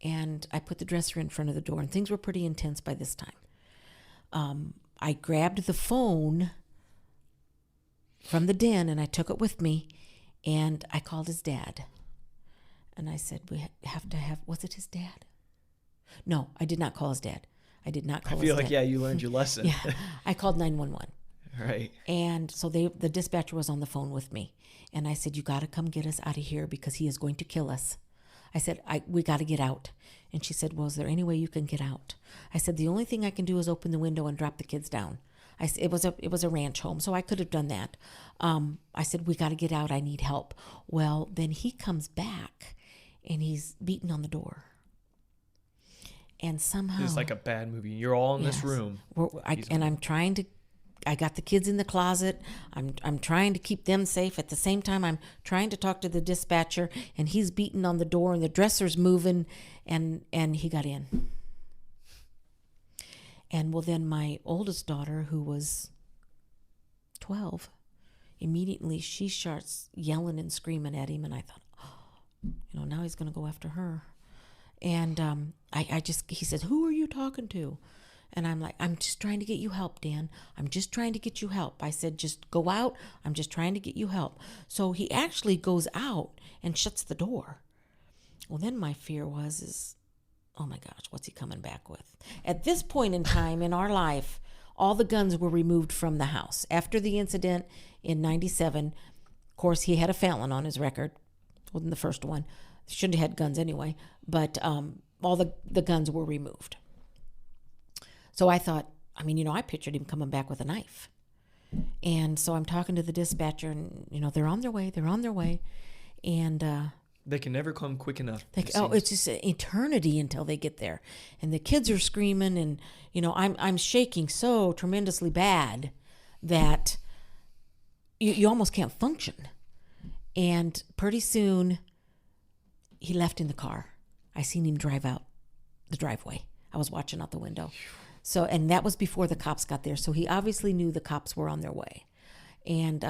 S2: and I put the dresser in front of the door, and things were pretty intense by this time. I grabbed the phone from the den, and I took it with me, and I called his dad, and I said, we have to have, was it his dad? No, I did not call his dad. I did not call his dad.
S1: I feel like, yeah, you learned your lesson.
S2: Yeah, I called 911.
S1: Right.
S2: And so the dispatcher was on the phone with me. And I said, you got to come get us out of here because he is going to kill us. I said, we got to get out. And she said, well, is there any way you can get out? I said, the only thing I can do is open the window and drop the kids down. It was a ranch home, so I could have done that. I said, we got to get out. I need help. Well, then he comes back and he's beating on the door. And somehow...
S1: It's like a bad movie. You're all in this room.
S2: I'm trying to... I got the kids in the closet. I'm trying to keep them safe. At the same time, I'm trying to talk to the dispatcher, and he's beating on the door, and the dresser's moving, and he got in. And well, then my oldest daughter, who was 12, immediately she starts yelling and screaming at him, and I thought, now he's going to go after her. And he said, who are you talking to? And I'm like, I'm just trying to get you help, Dan. I'm just trying to get you help. I said, just go out. I'm just trying to get you help. So he actually goes out and shuts the door. Well, then my fear was, oh my gosh, what's he coming back with? At this point in time in our life, all the guns were removed from the house. After the incident in 97, of course, he had a felon on his record. Wasn't the first one. Shouldn't have had guns anyway. But all the guns were removed. So I thought, I pictured him coming back with a knife. And so I'm talking to the dispatcher, and, they're on their way. And
S1: they can never come quick enough.
S2: It's just an eternity until they get there. And the kids are screaming, and, I'm shaking so tremendously bad that you almost can't function. And pretty soon, he left in the car. I seen him drive out the driveway. I was watching out the window. So, and that was before the cops got there. So he obviously knew the cops were on their way. And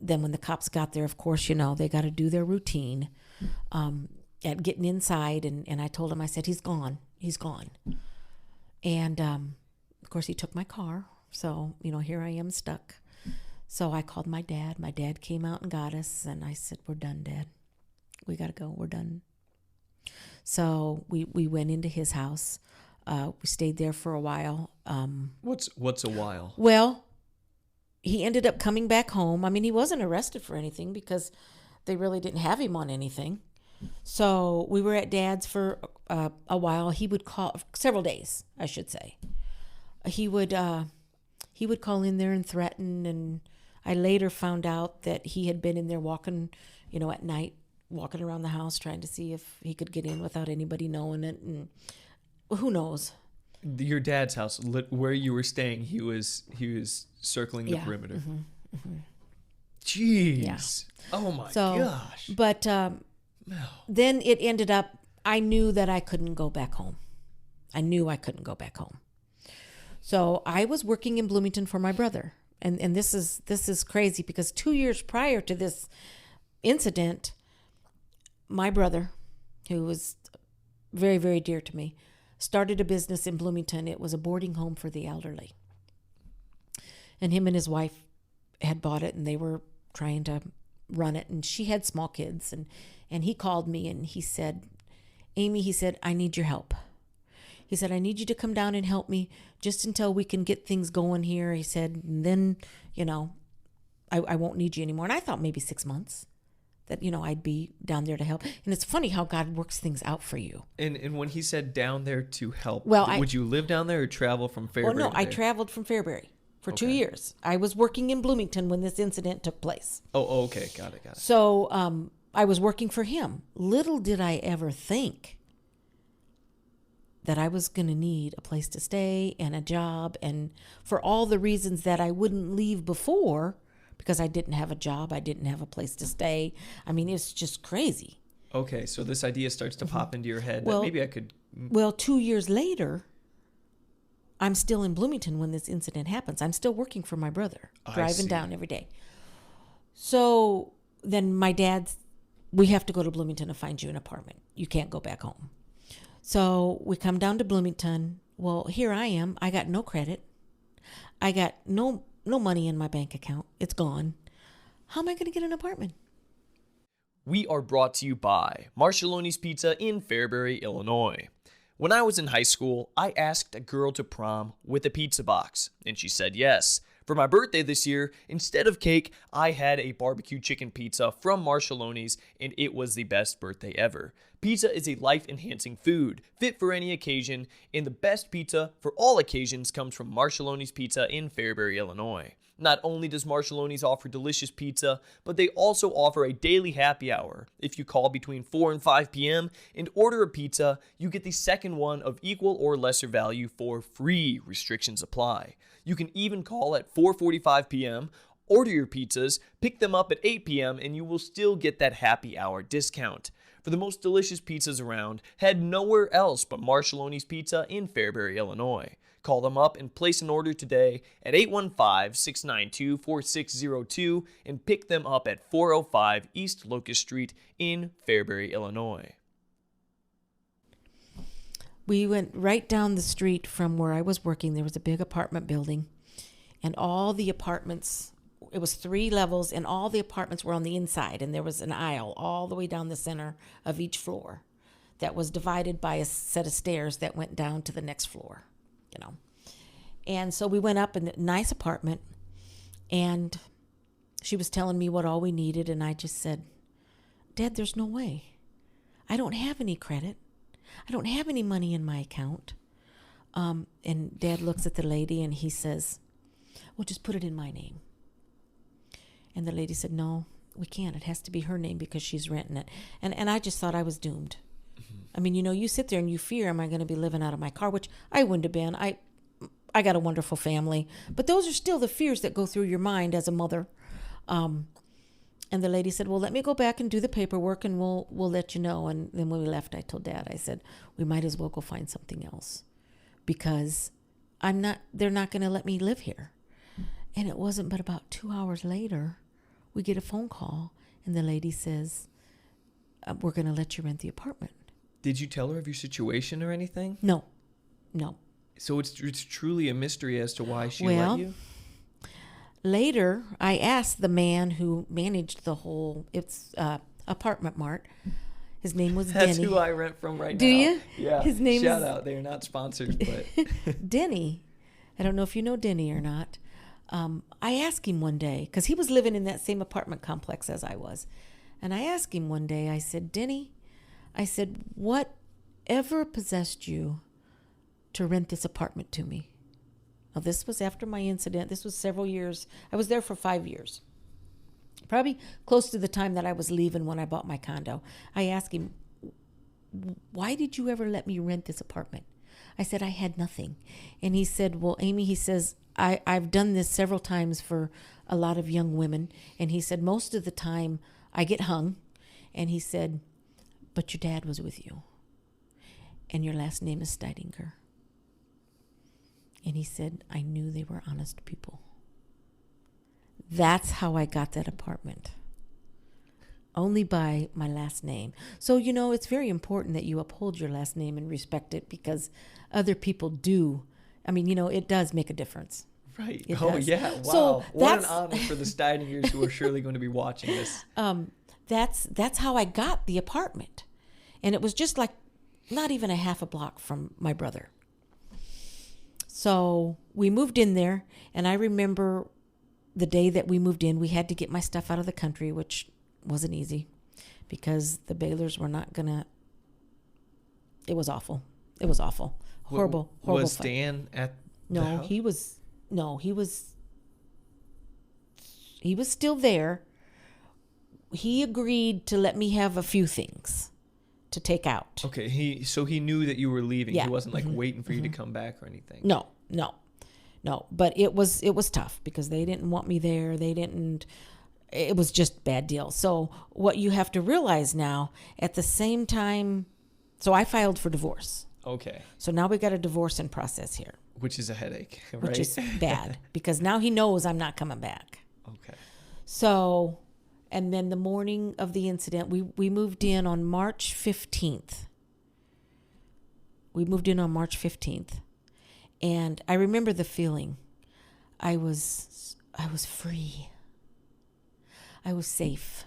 S2: then when the cops got there, of course, they got to do their routine at getting inside. And I told him, I said, he's gone. And, of course, he took my car. So, here I am stuck. So I called my dad. My dad came out and got us. And I said, we're done, Dad. We got to go. We're done. So we went into his house. We stayed there for a while.
S1: What's a while?
S2: Well, he ended up coming back home. He wasn't arrested for anything because they really didn't have him on anything. So we were at Dad's for a while. He would call several days, I should say. He would call in there and threaten. And I later found out that he had been in there walking, at night, walking around the house trying to see if he could get in without anybody knowing it. And who knows?
S1: Your dad's house, where you were staying, he was circling the perimeter. Jeez.
S2: Yeah.
S1: Oh my gosh.
S2: But then it ended up, I knew that I couldn't go back home. I knew I couldn't go back home. So I was working in Bloomington for my brother. And this is crazy because 2 years prior to this incident, my brother, who was very, very dear to me, started a business in Bloomington. It was a boarding home for the elderly. And him and his wife had bought it, and they were trying to run it. And she had small kids. And he called me, and he said, Amy, he said, I need your help. He said, I need you to come down and help me just until we can get things going here. He said, and then, I won't need you anymore. And I thought maybe 6 months that, I'd be down there to help. And it's funny how God works things out for you.
S1: And when he said down there to help,
S2: well,
S1: would you live down there or travel from Fairbury?
S2: Oh, no, I traveled from Fairbury for 2 years. I was working in Bloomington when this incident took place.
S1: Oh, okay. Got it.
S2: So I was working for him. Little did I ever think that I was going to need a place to stay and a job, and for all the reasons that I wouldn't leave before, because I didn't have a job, I didn't have a place to stay. I mean, it's just crazy.
S1: Okay, so this idea starts to pop into your head
S2: Well,
S1: that maybe I could...
S2: Well, 2 years later, I'm still in Bloomington when this incident happens. I'm still working for my brother, driving down every day. So then my dad's, we have to go to Bloomington to find you an apartment. You can't go back home. So we come down to Bloomington. Well, here I am. I got no credit. I got no money in my bank account. It's gone. How am I going to get an apartment?
S1: We are brought to you by Marcheloni's Pizza in Fairbury, Illinois. When I was in high school, I asked a girl to prom with a pizza box, and she said yes. For my birthday this year, instead of cake, I had a barbecue chicken pizza from Marcheloni's, and it was the best birthday ever. Pizza is a life-enhancing food, fit for any occasion, and the best pizza for all occasions comes from Marcheloni's Pizza in Fairbury, Illinois. Not only does Marcheloni's offer delicious pizza, but they also offer a daily happy hour. If you call between 4 and 5 p.m. and order a pizza, you get the second one of equal or lesser value for free. Restrictions apply. You can even call at 4:45 p.m., order your pizzas, pick them up at 8 p.m., and you will still get that happy hour discount. For the most delicious pizzas around, head nowhere else but Marcheloni's Pizza in Fairbury, Illinois. Call them up and place an order today at 815-692-4602 and pick them up at 405 East Locust Street in Fairbury, Illinois.
S2: We went right down the street from where I was working. There was a big apartment building, and all the apartments, it was 3 levels, and all the apartments were on the inside, and there was an aisle all the way down the center of each floor that was divided by a set of stairs that went down to the next floor. And so we went up in a nice apartment, and she was telling me what all we needed, and I just said, Dad, there's no way. I don't have any credit. I don't have any money in my account. And Dad looks at the lady, and he says, well, just put it in my name. And the lady said, no, we can't. It has to be her name because she's renting it. And I just thought I was doomed. I mean, you sit there and you fear, am I going to be living out of my car? Which I wouldn't have been. I got a wonderful family. But those are still the fears that go through your mind as a mother. And the lady said, well, let me go back and do the paperwork, and we'll let you know. And then when we left, I told Dad, I said, we might as well go find something else because they're not going to let me live here. And it wasn't but about 2 hours later, we get a phone call, and the lady says, we're going to let you rent the apartment.
S1: Did you tell her of your situation or anything?
S2: No.
S1: So it's truly a mystery as to why she let you?
S2: Later, I asked the man who managed the whole apartment mart. His name was Denny.
S1: That's who I rent from right now.
S2: Do you?
S1: Yeah.
S2: His name
S1: Shout out. They're not sponsors, but...
S2: Denny. I don't know if you know Denny or not. I asked him one day, because he was living in that same apartment complex as I was. And I asked him one day, I said, Denny, I said, whatever possessed you to rent this apartment to me? Now, this was after my incident. This was several years. I was there for 5 years. Probably close to the time that I was leaving when I bought my condo. I asked him, why did you ever let me rent this apartment? I said, I had nothing. And he said, well, Amy, he says, I've done this several times for a lot of young women. And he said, most of the time I get hung. And he said, but your dad was with you. And your last name is Steidinger. And he said, I knew they were honest people. That's how I got that apartment. Only by my last name. So, it's very important that you uphold your last name and respect it, because other people do. I mean, it does make a difference.
S1: Right.
S2: It
S1: oh,
S2: does.
S1: yeah. Wow.
S2: So
S1: what an honor for the Steidingers who are surely going to be watching this.
S2: That's how I got the apartment. And it was just like not even a half a block from my brother. So we moved in there, and I remember the day that we moved in, we had to get my stuff out of the country, which wasn't easy because the Bahlers were not gonna. It was awful. It was awful. Horrible.
S1: Was
S2: fight.
S1: Dan at?
S2: No, he was. He was still there. He agreed to let me have a few things to take out.
S1: Okay, he knew that you were leaving.
S2: Yeah.
S1: He wasn't like waiting for you to come back or anything.
S2: No. But it was tough because they didn't want me there. It was just a bad deal. So what you have to realize now, at the same time, so I filed for divorce.
S1: Okay.
S2: So now we got a divorce in process here.
S1: Which is a headache, right?
S2: Which is bad because now he knows I'm not coming back.
S1: Okay.
S2: So, and then the morning of the incident, we moved in on March 15th. We moved in on March 15th. And I remember the feeling. I was free. I was safe.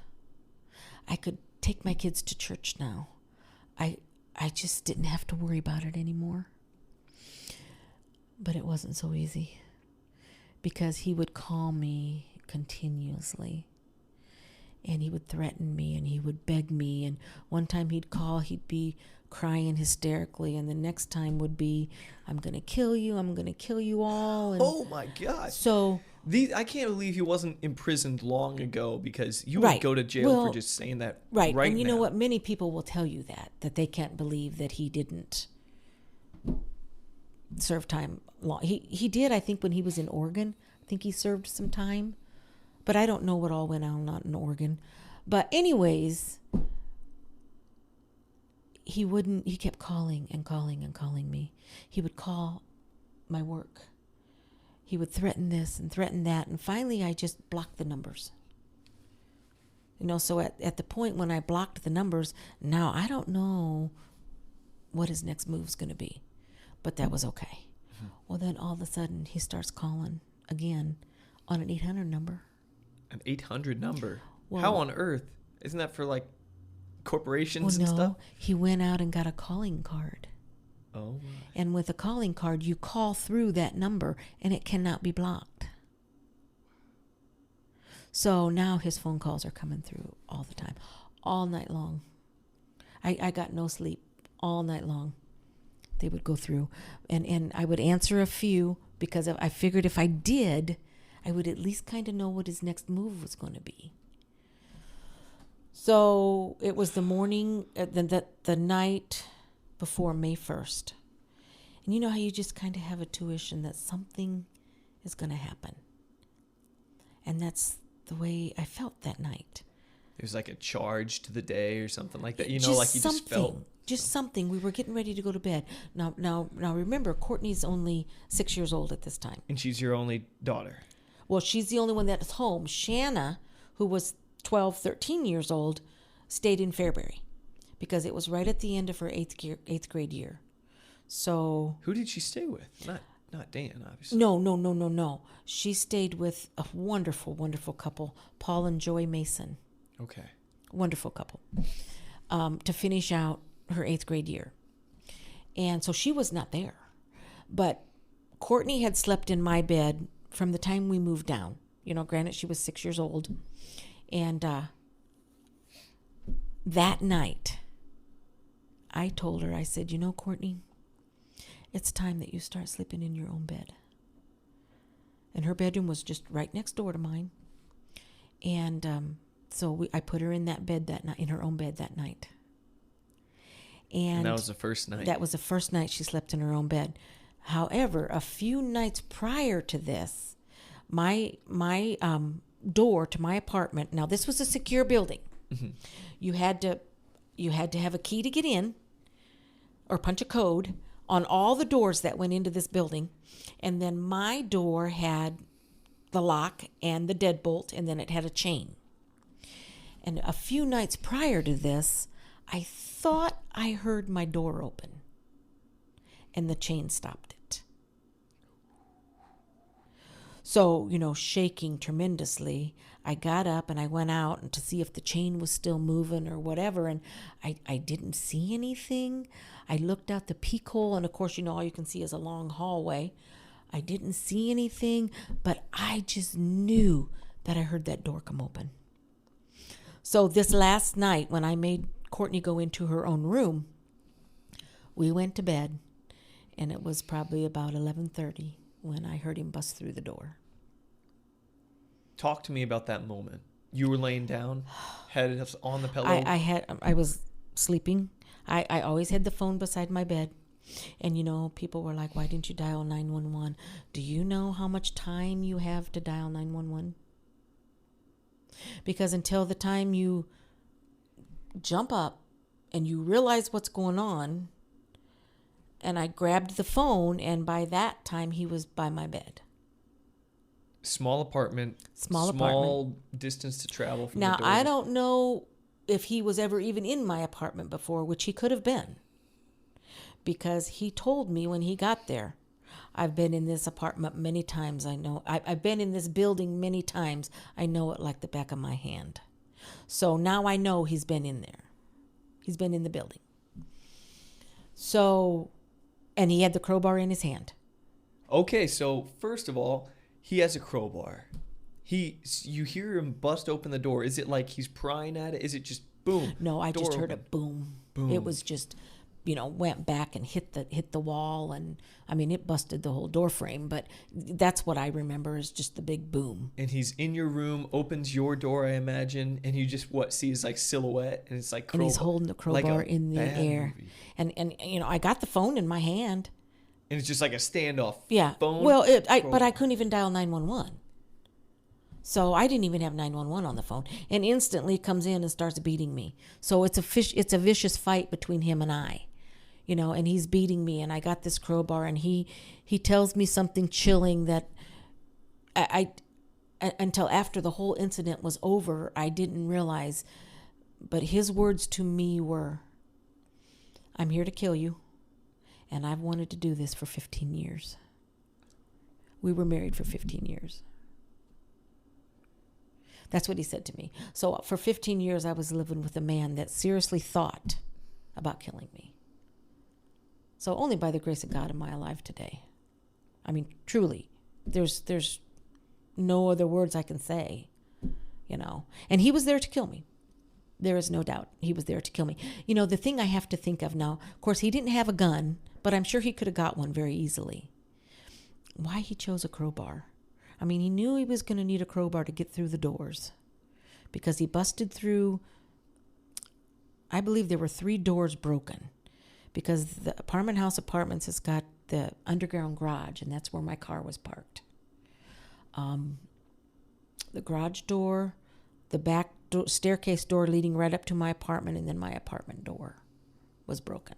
S2: I could take my kids to church now. I just didn't have to worry about it anymore. But it wasn't so easy because he would call me continuously, and he would threaten me, and he would beg me. And one time he'd call, he'd be crying hysterically, and the next time would be, I'm going to kill you. I'm going to kill you all. And
S1: oh my God.
S2: so
S1: I can't believe he wasn't imprisoned long ago, because you would go to jail for just saying that right
S2: and you
S1: now.
S2: know what? Many people will tell you that they can't believe that he didn't serve time long. He did, I think, when he was in Oregon. I think he served some time. But I don't know what all went on in Oregon. But anyways, he kept calling and calling and calling me. He would call my work. He would threaten this and threaten that. And finally, I just blocked the numbers. So at the point when I blocked the numbers, now I don't know what his next move is going to be. But that was okay. Mm-hmm. Well, then all of a sudden, he starts calling again on an 800 number.
S1: An 800 number?
S2: Well,
S1: how on earth? Isn't that for like corporations and stuff?
S2: He went out and got a calling card.
S1: Oh.
S2: And with a calling card, you call through that number and it cannot be blocked. So now his phone calls are coming through all the time, all night long. I got no sleep all night long. They would go through and I would answer a few because I figured if I did, I would at least kind of know what his next move was going to be. So it was the morning, the night before May 1st. And you know how you just kind of have a tuition that something is going to happen. And that's the way I felt that night.
S1: It was like a charge to the day or something like that. Like you
S2: something,
S1: just felt.
S2: Just something. We were getting ready to go to bed. Now remember, Courtney's only 6 years old at this time.
S1: And she's your only daughter.
S2: Well, she's the only one that's home. Shanna, who was 12, 13 years old, stayed in Fairbury because it was right at the end of her eighth grade year. So
S1: who did she stay with? Not Dan, obviously.
S2: No. She stayed with a wonderful, wonderful couple, Paul and Joy Mason.
S1: Okay.
S2: Wonderful couple. To finish out her 8th grade year. And so she was not there. But Courtney had slept in my bed from the time we moved down. Granted, she was 6 years old. And that night, I told her, I said, Courtney, it's time that you start sleeping in your own bed. And her bedroom was just right next door to mine. And so I put her in that bed that night, in her own bed that night.
S1: And that was the first night.
S2: That was the first night she slept in her own bed. However, a few nights prior to this, my door to my apartment. Now, this was a secure building. Mm-hmm. You had to have a key to get in, or punch a code on all the doors that went into this building, and then my door had the lock and the deadbolt, and then it had a chain. And a few nights prior to this, I thought I heard my door open, and the chain stopped it. So, shaking tremendously, I got up and I went out and to see if the chain was still moving or whatever, and I didn't see anything. I looked out the peek hole, and of course, all you can see is a long hallway. I didn't see anything, but I just knew that I heard that door come open. So this last night, when I made Courtney go into her own room, we went to bed, and it was probably about 11:30 when I heard him bust through the door.
S1: Talk to me about that moment. You were laying down, head on the pillow.
S2: I was sleeping. I always had the phone beside my bed. And, people were like, why didn't you dial 911? Do you know how much time you have to dial 911? Because until the time you jump up and you realize what's going on, and I grabbed the phone, and by that time he was by my bed.
S1: Small apartment. Small distance to travel from
S2: now,
S1: the door.
S2: I don't know if he was ever even in my apartment before, which he could have been. Because he told me when he got there, I've been in this apartment many times. I know. I've been in this building many times. I know it like the back of my hand. So now I know he's been in there. He's been in the building. So, and he had the crowbar in his hand.
S1: Okay, so first of all, he has a crowbar. You hear him bust open the door. Is it like he's prying at it? Is it just boom?
S2: No, I just heard a boom. Boom. It was just, went back and hit the wall, and it busted the whole door frame. But that's what I remember is just the big boom.
S1: And he's in your room, opens your door, I imagine, and you just see his like silhouette, and it's like
S2: and he's holding the crowbar like in the air, movie. and I got the phone in my hand,
S1: and it's just like a standoff.
S2: Yeah.
S1: Phone.
S2: Well, but I couldn't even dial 911. So I didn't even have 911 on the phone, and instantly comes in and starts beating me. So it's a vicious fight between him and I. And he's beating me, and I got this crowbar, and he tells me something chilling that I until after the whole incident was over, I didn't realize. But his words to me were, "I'm here to kill you, and I've wanted to do this for 15 years. We were married for 15 years. That's what he said to me. So for 15 years, I was living with a man that seriously thought about killing me. So only by the grace of God am I alive today. Truly, there's no other words I can say, And he was there to kill me. There is no doubt he was there to kill me. The thing I have to think of now, of course, he didn't have a gun, but I'm sure he could have got one very easily. Why he chose a crowbar? He knew he was going to need a crowbar to get through the doors, because he busted through, I believe there were 3 doors broken, because the apartments has got the underground garage, and that's where my car was parked. The garage door, the back staircase door leading right up to my apartment, and then my apartment door was broken.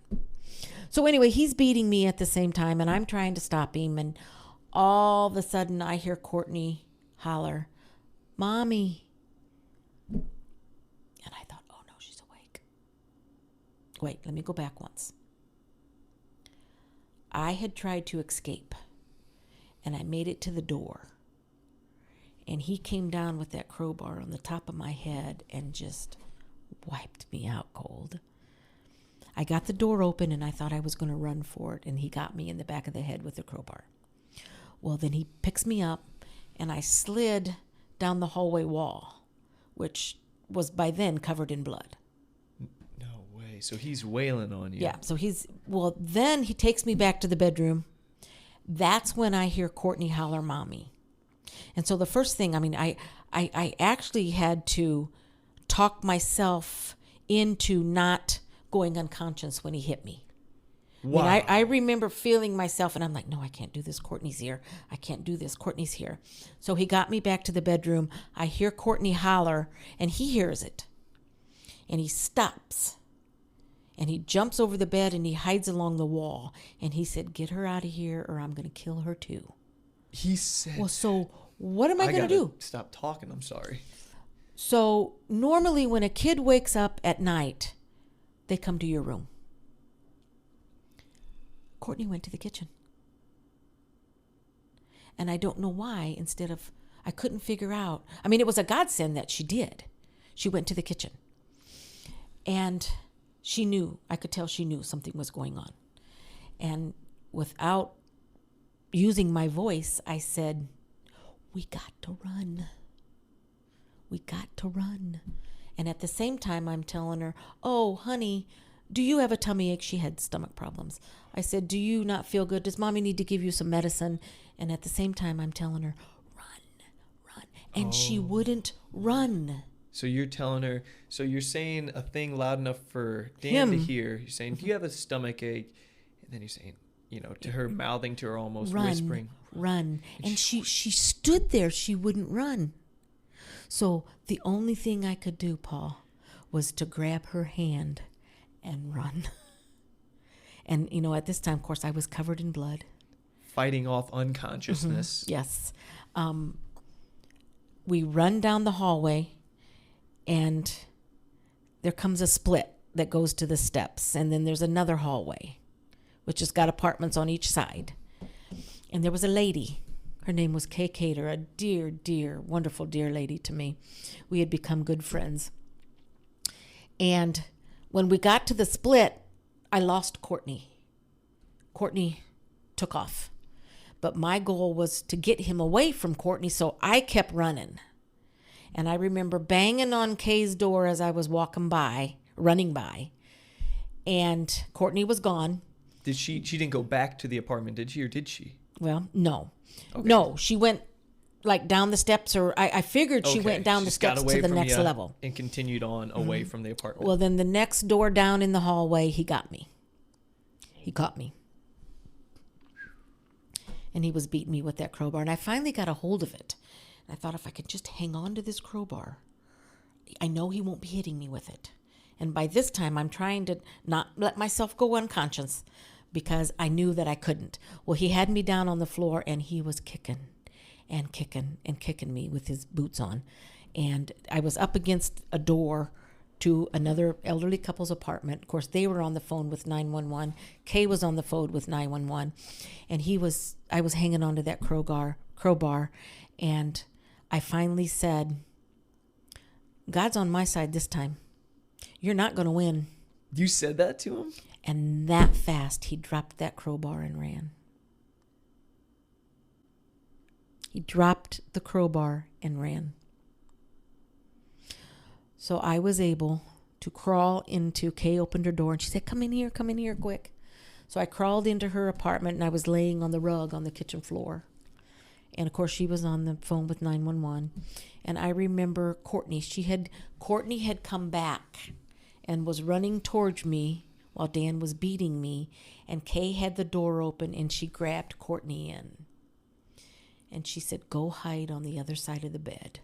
S2: So anyway, he's beating me at the same time, and I'm trying to stop him, and all of a sudden I hear Courtney holler, "Mommy." And I thought, oh no, she's awake. Wait, let me go back once. I had tried to escape, and I made it to the door. And he came down with that crowbar on the top of my head and just wiped me out cold. I got the door open, and I thought I was going to run for it, and he got me in the back of the head with the crowbar. Well, then he picks me up, and I slid down the hallway wall, which was by then covered in blood.
S1: No way. So he's wailing on you.
S2: Yeah. Then he takes me back to the bedroom. That's when I hear Courtney holler, "Mommy." And so the first thing, I actually had to talk myself into not going unconscious when he hit me.
S1: Wow.
S2: I mean, I remember feeling myself, and I'm like, no, I can't do this. Courtney's here. I can't do this. Courtney's here. So he got me back to the bedroom. I hear Courtney holler, and he hears it. And he stops. And he jumps over the bed, and he hides along the wall. And he said, get her out of here, or I'm going to kill her too.
S1: He said...
S2: Well, so what am I going to do?
S1: Stop talking. I'm sorry.
S2: So normally when a kid wakes up at night, they come to your room. Courtney went to the kitchen. And I don't know why, I couldn't figure out. I mean, it was a godsend that she did. She went to the kitchen. And she knew, I could tell she knew something was going on. And without using my voice, I said, we got to run. We got to run. And at the same time, I'm telling her, oh, honey, do you have a tummy ache? She had stomach problems. I said, do you not feel good? Does mommy need to give you some medicine? And at the same time, I'm telling her, run. And she wouldn't run.
S1: So you're telling her, so you're saying a thing loud enough for Dan to hear. You're saying, do you have a stomach ache? And then you're saying, to her, mouthing to her, almost whispering.
S2: Run. And she stood there. She wouldn't run. So the only thing I could do, Paul, was to grab her hand and run. And, at this time, of course, I was covered in blood.
S1: Fighting off unconsciousness.
S2: Mm-hmm. Yes. We run down the hallway, and there comes a split that goes to the steps. And then there's another hallway, which has got apartments on each side. And there was a lady. Her name was Kay Cater, a dear, dear, wonderful, dear lady to me. We had become good friends. And when we got to the split, I lost Courtney. Courtney took off. But my goal was to get him away from Courtney, so I kept running. And I remember banging on Kay's door as I was running by. And Courtney was gone.
S1: She didn't go back to the apartment, did she, or did she?
S2: Well, no.
S1: Okay.
S2: No, she went down the steps, or I figured she went down the steps to the next level.
S1: And continued on away from the apartment.
S2: Well, then the next door down in the hallway, he got me. He caught me. And he was beating me with that crowbar. And I finally got a hold of it. I thought if I could just hang on to this crowbar, I know he won't be hitting me with it. And by this time, I'm trying to not let myself go unconscious because I knew that I couldn't. Well, he had me down on the floor, and he was kicking me with his boots on. And I was up against a door to another elderly couple's apartment. Of course, they were on the phone with 911. Kay was on the phone with 911. And I was hanging onto that crowbar. And I finally said, God's on my side this time. You're not going to win.
S1: You said that to him?
S2: And that fast, he dropped that crowbar and ran. He dropped the crowbar and ran. So I was able to crawl into, Kay opened her door and she said, come in here, quick. So I crawled into her apartment and I was laying on the rug on the kitchen floor. And of course she was on the phone with 911. And I remember Courtney had come back and was running towards me while Dan was beating me. And Kay had the door open and she grabbed Courtney in. And she said, go hide on the other side of the bed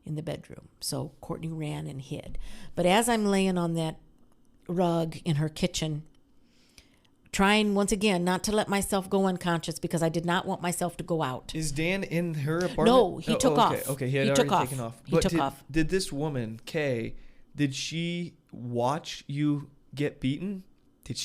S2: in the bedroom. So Courtney ran and hid. But as I'm laying on that rug in her kitchen, trying once again not to let myself go unconscious because I did not want myself to go out.
S1: Is Dan in her apartment?
S2: No, he took off.
S1: Okay, he had already taken off.
S2: He took off.
S1: Did this woman, Kay, did she watch you get beaten? Did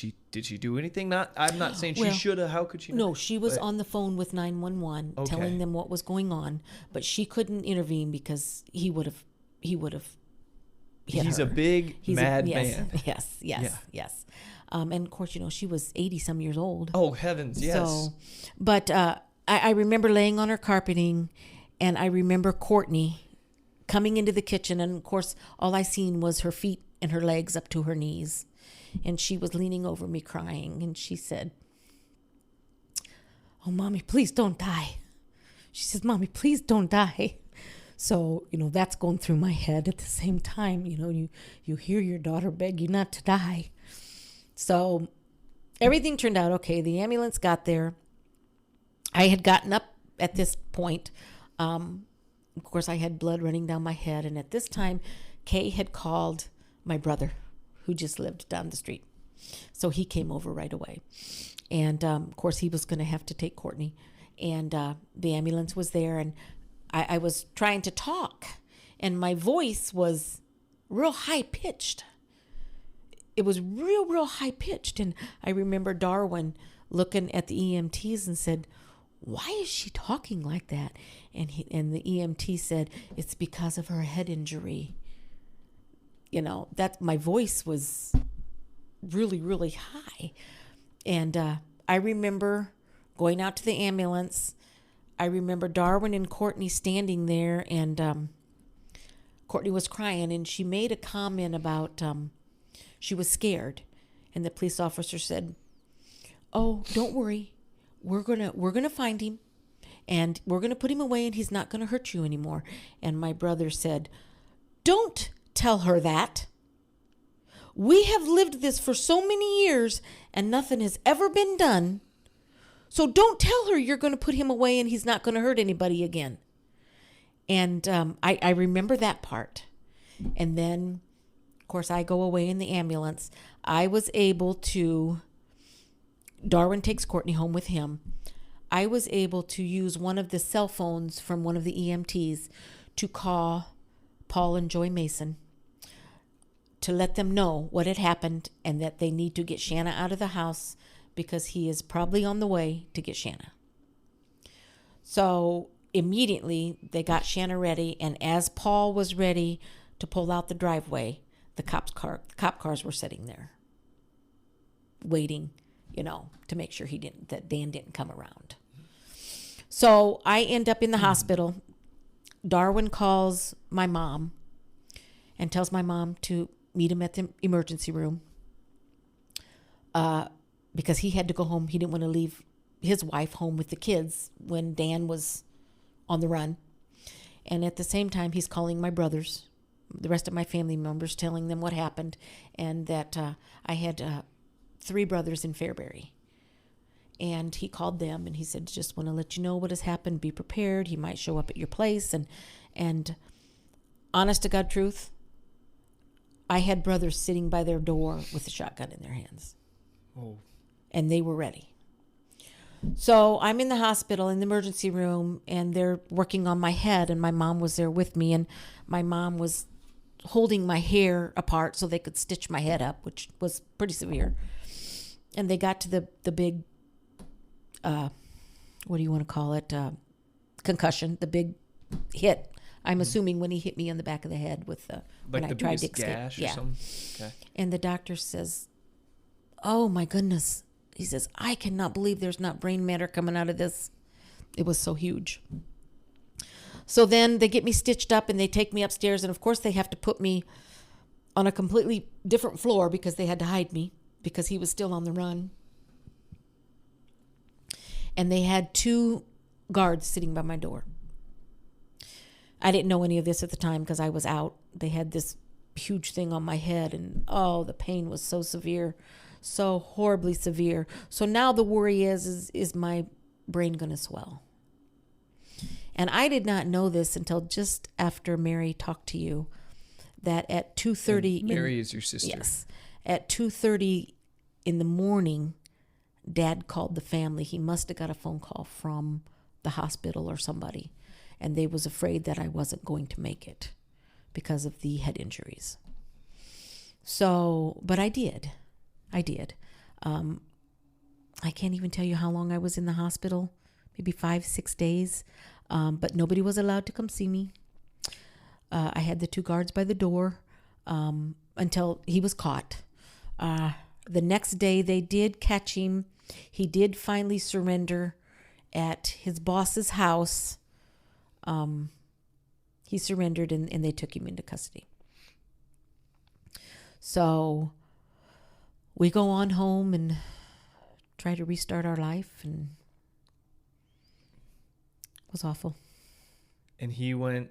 S1: she do anything? I'm not saying she should have. How could she?
S2: No, she was on the phone with 911 telling them what was going on, but she couldn't intervene because he would have hit
S1: He's
S2: her.
S1: A big mad man.
S2: Yes. And of course, she was 80 some years old.
S1: Oh heavens, yes.
S2: So, but I remember laying on her carpeting, and I remember Courtney coming into the kitchen, and of course, all I seen was her feet and her legs up to her knees. And she was leaning over me crying, and she said, oh, Mommy, please don't die. She says, Mommy, please don't die. So, that's going through my head at the same time. You hear your daughter beg you not to die. So everything turned out okay. The ambulance got there. I had gotten up at this point. Of course, I had blood running down my head. And at this time, Kay had called my brother, who just lived down the street. So he came over right away. And, of course, he was going to have to take Courtney. And the ambulance was there. And I was trying to talk. And my voice was real high-pitched. It was real high-pitched. And I remember Darwin looking at the EMTs and said, "Why is she talking like that?" And the EMT said, "It's because of her head injury." You know, that my voice was really high. And I remember going out to the ambulance. I remember Darwin and Courtney standing there, and Courtney was crying, and she made a comment about she was scared. And the police officer said, "Oh, don't worry. We're gonna find him, and we're gonna put him away, and he's not gonna hurt you anymore." And my brother said, "Don't tell her that. We have lived this for so many years, and nothing has ever been done. So don't tell her you're going to put him away and he's not going to hurt anybody again." And I remember that part. And then, of course, I go away in the ambulance. I was able to, Darwin takes Courtney home with him. I was able to use one of the cell phones from one of the EMTs to call Paul and Joy Mason to let them know what had happened and that they need to get Shanna out of the house because he is probably on the way to get Shanna. So immediately they got Shanna ready, and as Paul was ready to pull out the driveway, the cop cars were sitting there waiting, to make sure that Dan didn't come around. So I end up in the hospital. Darwin calls my mom and tells my mom to meet him at the emergency room because he had to go home. He didn't want to leave his wife home with the kids when Dan was on the run. And at the same time, he's calling my brothers, the rest of my family members, telling them what happened, and that I had 3 brothers in Fairbury. And he called them and he said, "Just want to let you know what has happened. Be prepared. He might show up at your place." And honest to God truth, I had brothers sitting by their door with a shotgun in their hands.
S1: Oh.
S2: And they were ready. So I'm in the hospital in the emergency room, and they're working on my head, and my mom was there with me, and my mom was holding my hair apart so they could stitch my head up, which was pretty severe. And they got to the big, what do you want to call it? Concussion, the big hit. I'm assuming when he hit me on the back of the head with when I tried to escape.
S1: Gash or something? Okay.
S2: And the doctor says, "Oh my goodness." He says, "I cannot believe there's not brain matter coming out of this." It was so huge. So then they get me stitched up and they take me upstairs. And of course they have to put me on a completely different floor because they had to hide me because he was still on the run. And they had 2 guards sitting by my door. I didn't know any of this at the time because I was out. They had this huge thing on my head, and the pain was so severe, so horribly severe. So now the worry is my brain going to swell? And I did not know this until just after Mary talked to you, that at 2:30...
S1: Mary is your sister.
S2: Yes. At 2:30 in the morning, Dad called the family. He must have got a phone call from the hospital or somebody, and they was afraid that I wasn't going to make it because of the head injuries. So, but I did. I can't even tell you how long I was in the hospital, maybe 5-6 days, but nobody was allowed to come see me. I had the 2 guards by the door until he was caught. The next day they did catch him. He did finally surrender at his boss's house. He surrendered and they took him into custody. So we go on home and try to restart our life, and it was awful.
S1: And he went,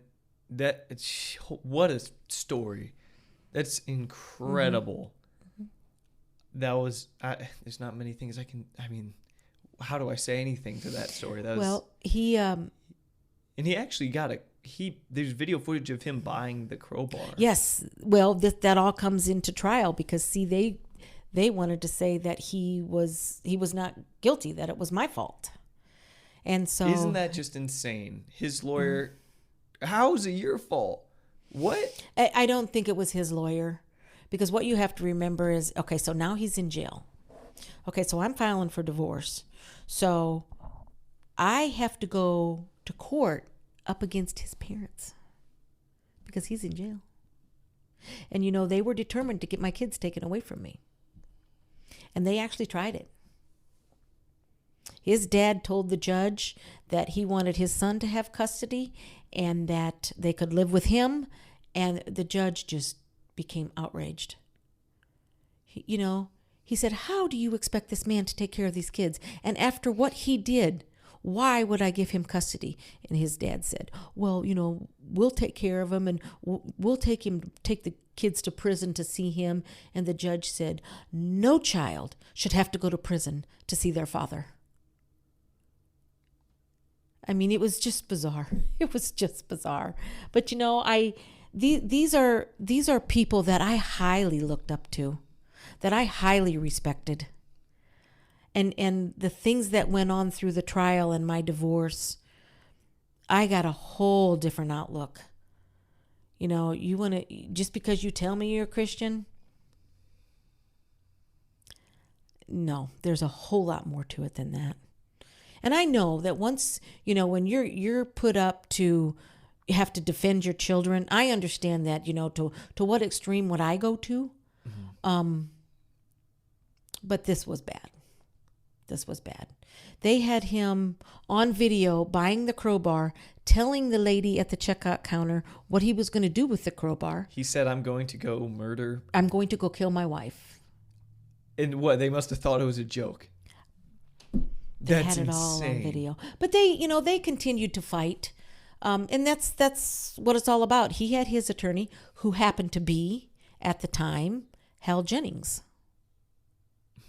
S1: what a story. That's incredible. Mm-hmm. that was, there's not many things how do I say anything to that story? That was,
S2: well, he
S1: and he actually there's video footage of him buying the crowbar.
S2: yes. Well, that all comes into trial because they wanted to say that he was not guilty, that it was my fault. And so
S1: isn't that just insane? His lawyer, how is it your fault? What?
S2: I don't think it was his lawyer, because what you have to remember is, okay, so now he's in jail. Okay, so I'm filing for divorce. So I have to go to court up against his parents because he's in jail. And, they were determined to get my kids taken away from me. And they actually tried it. His dad told the judge that he wanted his son to have custody and that they could live with him. And the judge just became outraged. He said, how do you expect this man to take care of these kids? And after what he did, why would I give him custody? And his dad said, well, we'll take care of him and we'll take the kids to prison to see him. And the judge said, no child should have to go to prison to see their father. I mean, it was just bizarre. It was just bizarre. But these are people that I highly looked up to, that I highly respected. And the things that went on through the trial and my divorce, I got a whole different outlook. You want to, just because you tell me you're a Christian, no, there's a whole lot more to it than that. And I know that once, when you're put up to, you have to defend your children, I understand that, to what extreme would I go to? Mm-hmm. But this was bad. This was bad. They had him on video buying the crowbar, telling the lady at the checkout counter what he was going to do with the crowbar.
S1: He said, I'm going to go murder.
S2: I'm going to go kill my wife.
S1: And what? They must have thought it was a joke.
S2: They
S1: That's
S2: had it
S1: insane.
S2: all on video. But they continued to fight. And that's what it's all about. He had his attorney, who happened to be, at the time, Hal Jennings.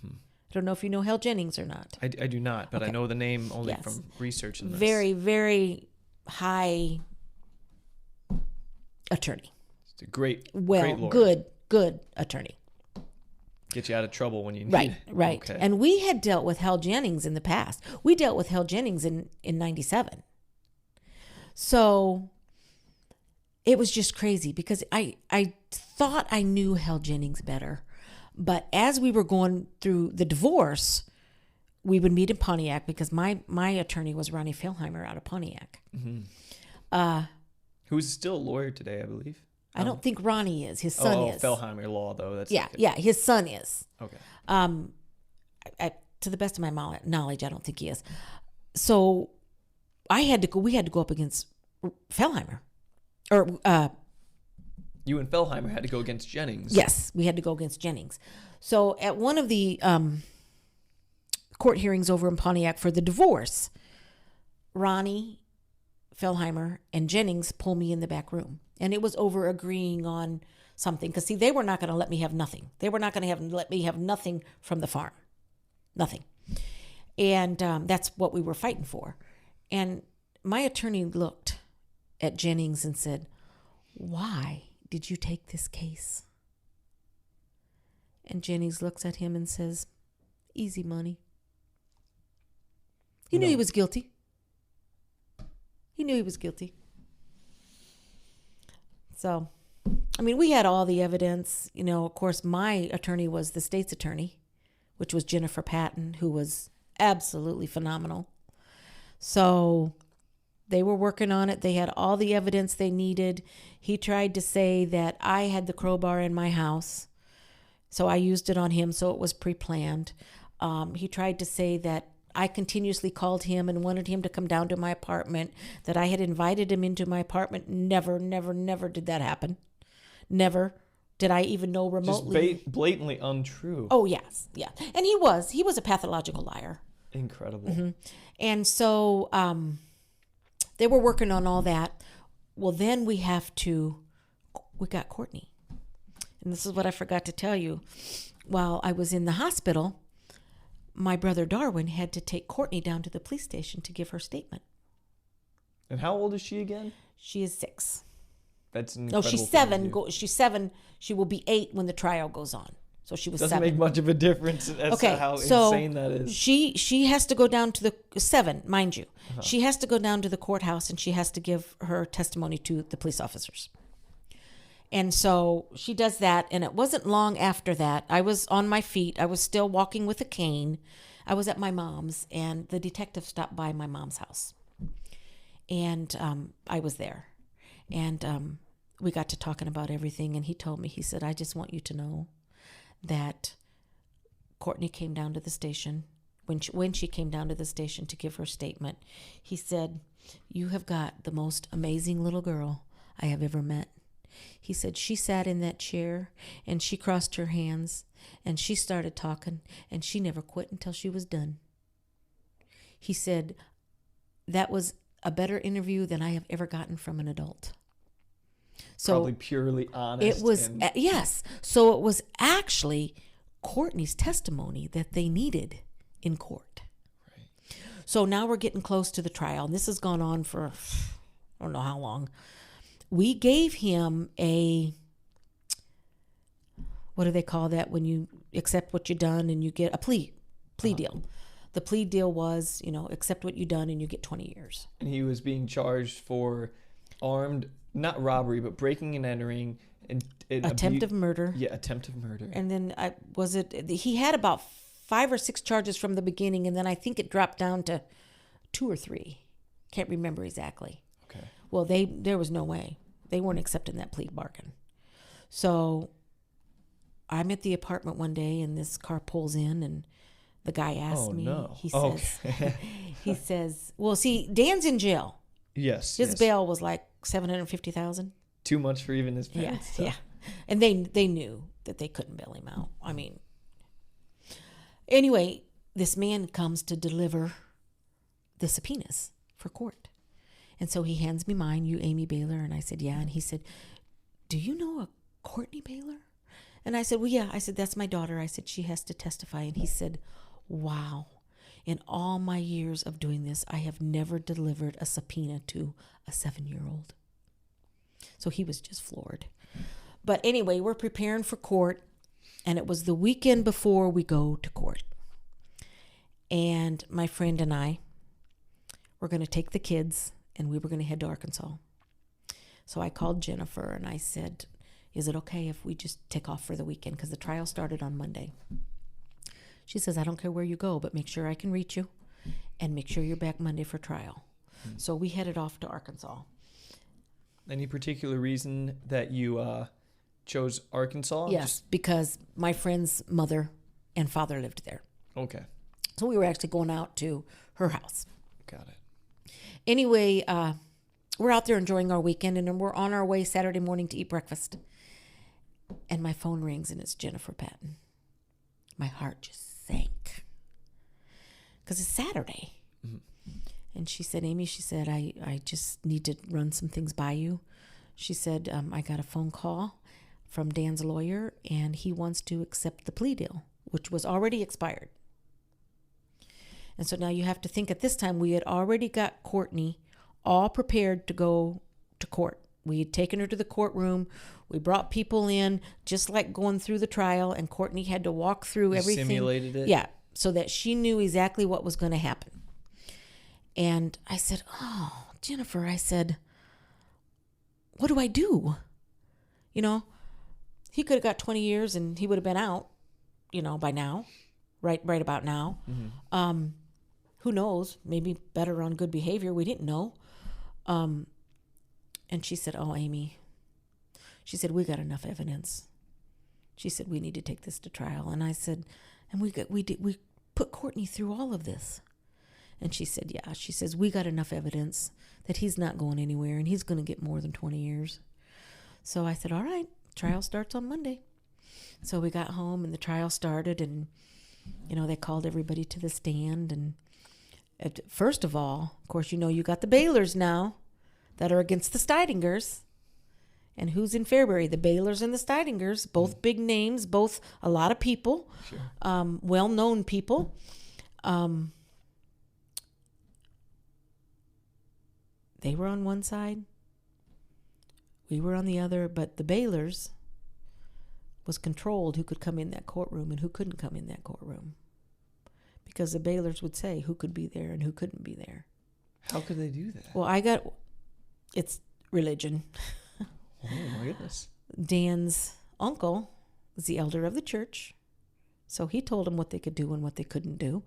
S2: I don't know if you know Hal Jennings or not.
S1: I do not, but okay. I know the name only from researching this. Very,
S2: very high attorney.
S1: It's a great lawyer.
S2: Good attorney.
S1: Get you out of trouble when you need it.
S2: Right. Okay. And we had dealt with Hal Jennings in the past. We dealt with Hal Jennings in 97. So it was just crazy because I thought I knew Hal Jennings better. But as we were going through the divorce, we would meet in Pontiac because my attorney was Ronnie Fehlheimer out of Pontiac. Mm-hmm.
S1: Who's still a lawyer today, I believe.
S2: I don't think Ronnie is. His son is.
S1: Fehlheimer law, though. That's
S2: yeah. His son is.
S1: Okay.
S2: To the best of my knowledge, I don't think he is. So we had to go up against Fehlheimer, or.
S1: You and Fehlheimer had to go against Jennings.
S2: Yes, we had to go against Jennings. So at one of the court hearings over in Pontiac for the divorce, Ronnie, Fehlheimer, and Jennings pulled me in the back room. And it was over agreeing on something. Because, see, they were not going to let me have nothing. They were not going to let me have nothing from the farm. Nothing. And that's what we were fighting for. And my attorney looked at Jennings and said, why did you take this case? And Jennings looks at him and says, easy money. He knew he was guilty. He knew he was guilty. So, I mean, we had all the evidence. Of course, my attorney was the state's attorney, which was Jennifer Patton, who was absolutely phenomenal. So they were working on it. They had all the evidence they needed. He tried to say that I had the crowbar in my house, so I used it on him, so it was pre-planned. He tried to say that I continuously called him and wanted him to come down to my apartment, that I had invited him into my apartment. Never did that happen. Never did I even know remotely.
S1: Just blatantly untrue.
S2: Oh, yes. Yeah. And he was a pathological liar.
S1: Incredible.
S2: Mm-hmm. And so they were working on all that. Well, then we got Courtney. And this is what I forgot to tell you. while I was in the hospital, my brother Darwin had to take Courtney down to the police station to give her statement.
S1: And how old is she again?
S2: She is 6.
S1: That's an
S2: No,
S1: incredible
S2: she's
S1: thing to
S2: 7.
S1: do.
S2: She's 7. She will be 8 when the trial goes on. So she was
S1: Doesn't
S2: 7.
S1: make much of a difference as to how insane that is.
S2: She has to go down to the 7, mind you. She has to go down to the courthouse and she has to give her testimony to the police officers. And so she does that, and it wasn't long after that. I was on my feet. I was still walking with a cane. I was at my mom's, and the detective stopped by my mom's house. And I was there. And we got to talking about everything, and he told me, he said, I just want you to know that Courtney came down to the station. When she came down to the station to give her statement, he said, you have got the most amazing little girl I have ever met. He said she sat in that chair and she crossed her hands and she started talking and she never quit until she was done. He said that was a better interview than I have ever gotten from an adult. So
S1: probably purely honest.
S2: It was, yes. So it was actually Courtney's testimony that they needed in court. Right. So now we're getting close to the trial, and this has gone on for I don't know how long. We gave him what do they call that when you accept what you've done and you get a plea deal. The plea deal was, accept what you've done and you get 20 years. And
S1: he was being charged for armed, not robbery, but breaking and entering. And
S2: attempt of murder.
S1: Yeah, attempt of murder.
S2: And then he had about 5 or 6 charges from the beginning, and then I think it dropped down to 2 or 3. Can't remember exactly.
S1: Okay.
S2: Well, there was no way. They weren't accepting that plea bargain. So I'm at the apartment one day, and this car pulls in, and the guy asked me.
S1: No.
S2: He says, he says, well, see, Dan's in jail.
S1: Yes.
S2: His bail was like $750,000.
S1: Too much for even his parents.
S2: Yeah. And they knew that they couldn't bail him out. I mean, anyway, this man comes to deliver the subpoenas for court. And so he hands me mine, you Amy Bahler. And I said, yeah. And he said, do you know a Courtney Bahler? And I said, well, yeah. I said, that's my daughter. I said, she has to testify. And he said, wow. In all my years of doing this, I have never delivered a subpoena to a 7-year-old. So he was just floored. But anyway, we're preparing for court. And it was the weekend before we go to court. And my friend and I were going to take the kids and we were going to head to Arkansas. So I called Jennifer and I said, is it okay if we just take off for the weekend? Because the trial started on Monday. She says, I don't care where you go, but make sure I can reach you and make sure you're back Monday for trial. Mm-hmm. So we headed off to Arkansas.
S1: Any particular reason that you chose Arkansas?
S2: Yes, because my friend's mother and father lived there.
S1: Okay.
S2: So we were actually going out to her house.
S1: Got it.
S2: Anyway, we're out there enjoying our weekend, and then we're on our way Saturday morning to eat breakfast. And my phone rings, and it's Jennifer Patton. My heart just sank. Because it's Saturday. Mm-hmm. And she said, Amy, she said, I just need to run some things by you. She said, I got a phone call from Dan's lawyer, and he wants to accept the plea deal, which was already expired. And so now you have to think at this time we had already got Courtney all prepared to go to court. We had taken her to the courtroom. We brought people in, just like going through the trial, and Courtney had to walk through everything.
S1: Simulated it?
S2: Yeah, so that she knew exactly what was going to happen. And I said, oh, Jennifer, I said, what do I do? He could have got 20 years and he would have been out, by now, right about now. Mm-hmm. Who knows? Maybe better on good behavior. We didn't know. And she said, oh, Amy, she said, we got enough evidence. She said, we need to take this to trial. And I said, and we put Courtney through all of this. And she said, yeah. She says, we got enough evidence that he's not going anywhere and he's going to get more than 20 years. So I said, all right, trial starts on Monday. So we got home and the trial started, and, they called everybody to the stand. And first of all, of course, you got the Bahlers now that are against the Steidingers. And who's in Fairbury? The Bahlers and the Steidingers, both big names, both a lot of people,
S1: Sure.
S2: well-known people. They were on one side. We were on the other, but the Bahlers was controlled who could come in that courtroom and who couldn't come in that courtroom. Because the Bahlers would say who could be there and who couldn't be there.
S1: How could they do that?
S2: Well, it's religion.
S1: Oh, my goodness.
S2: Dan's uncle was the elder of the church, so he told them what they could do and what they couldn't do.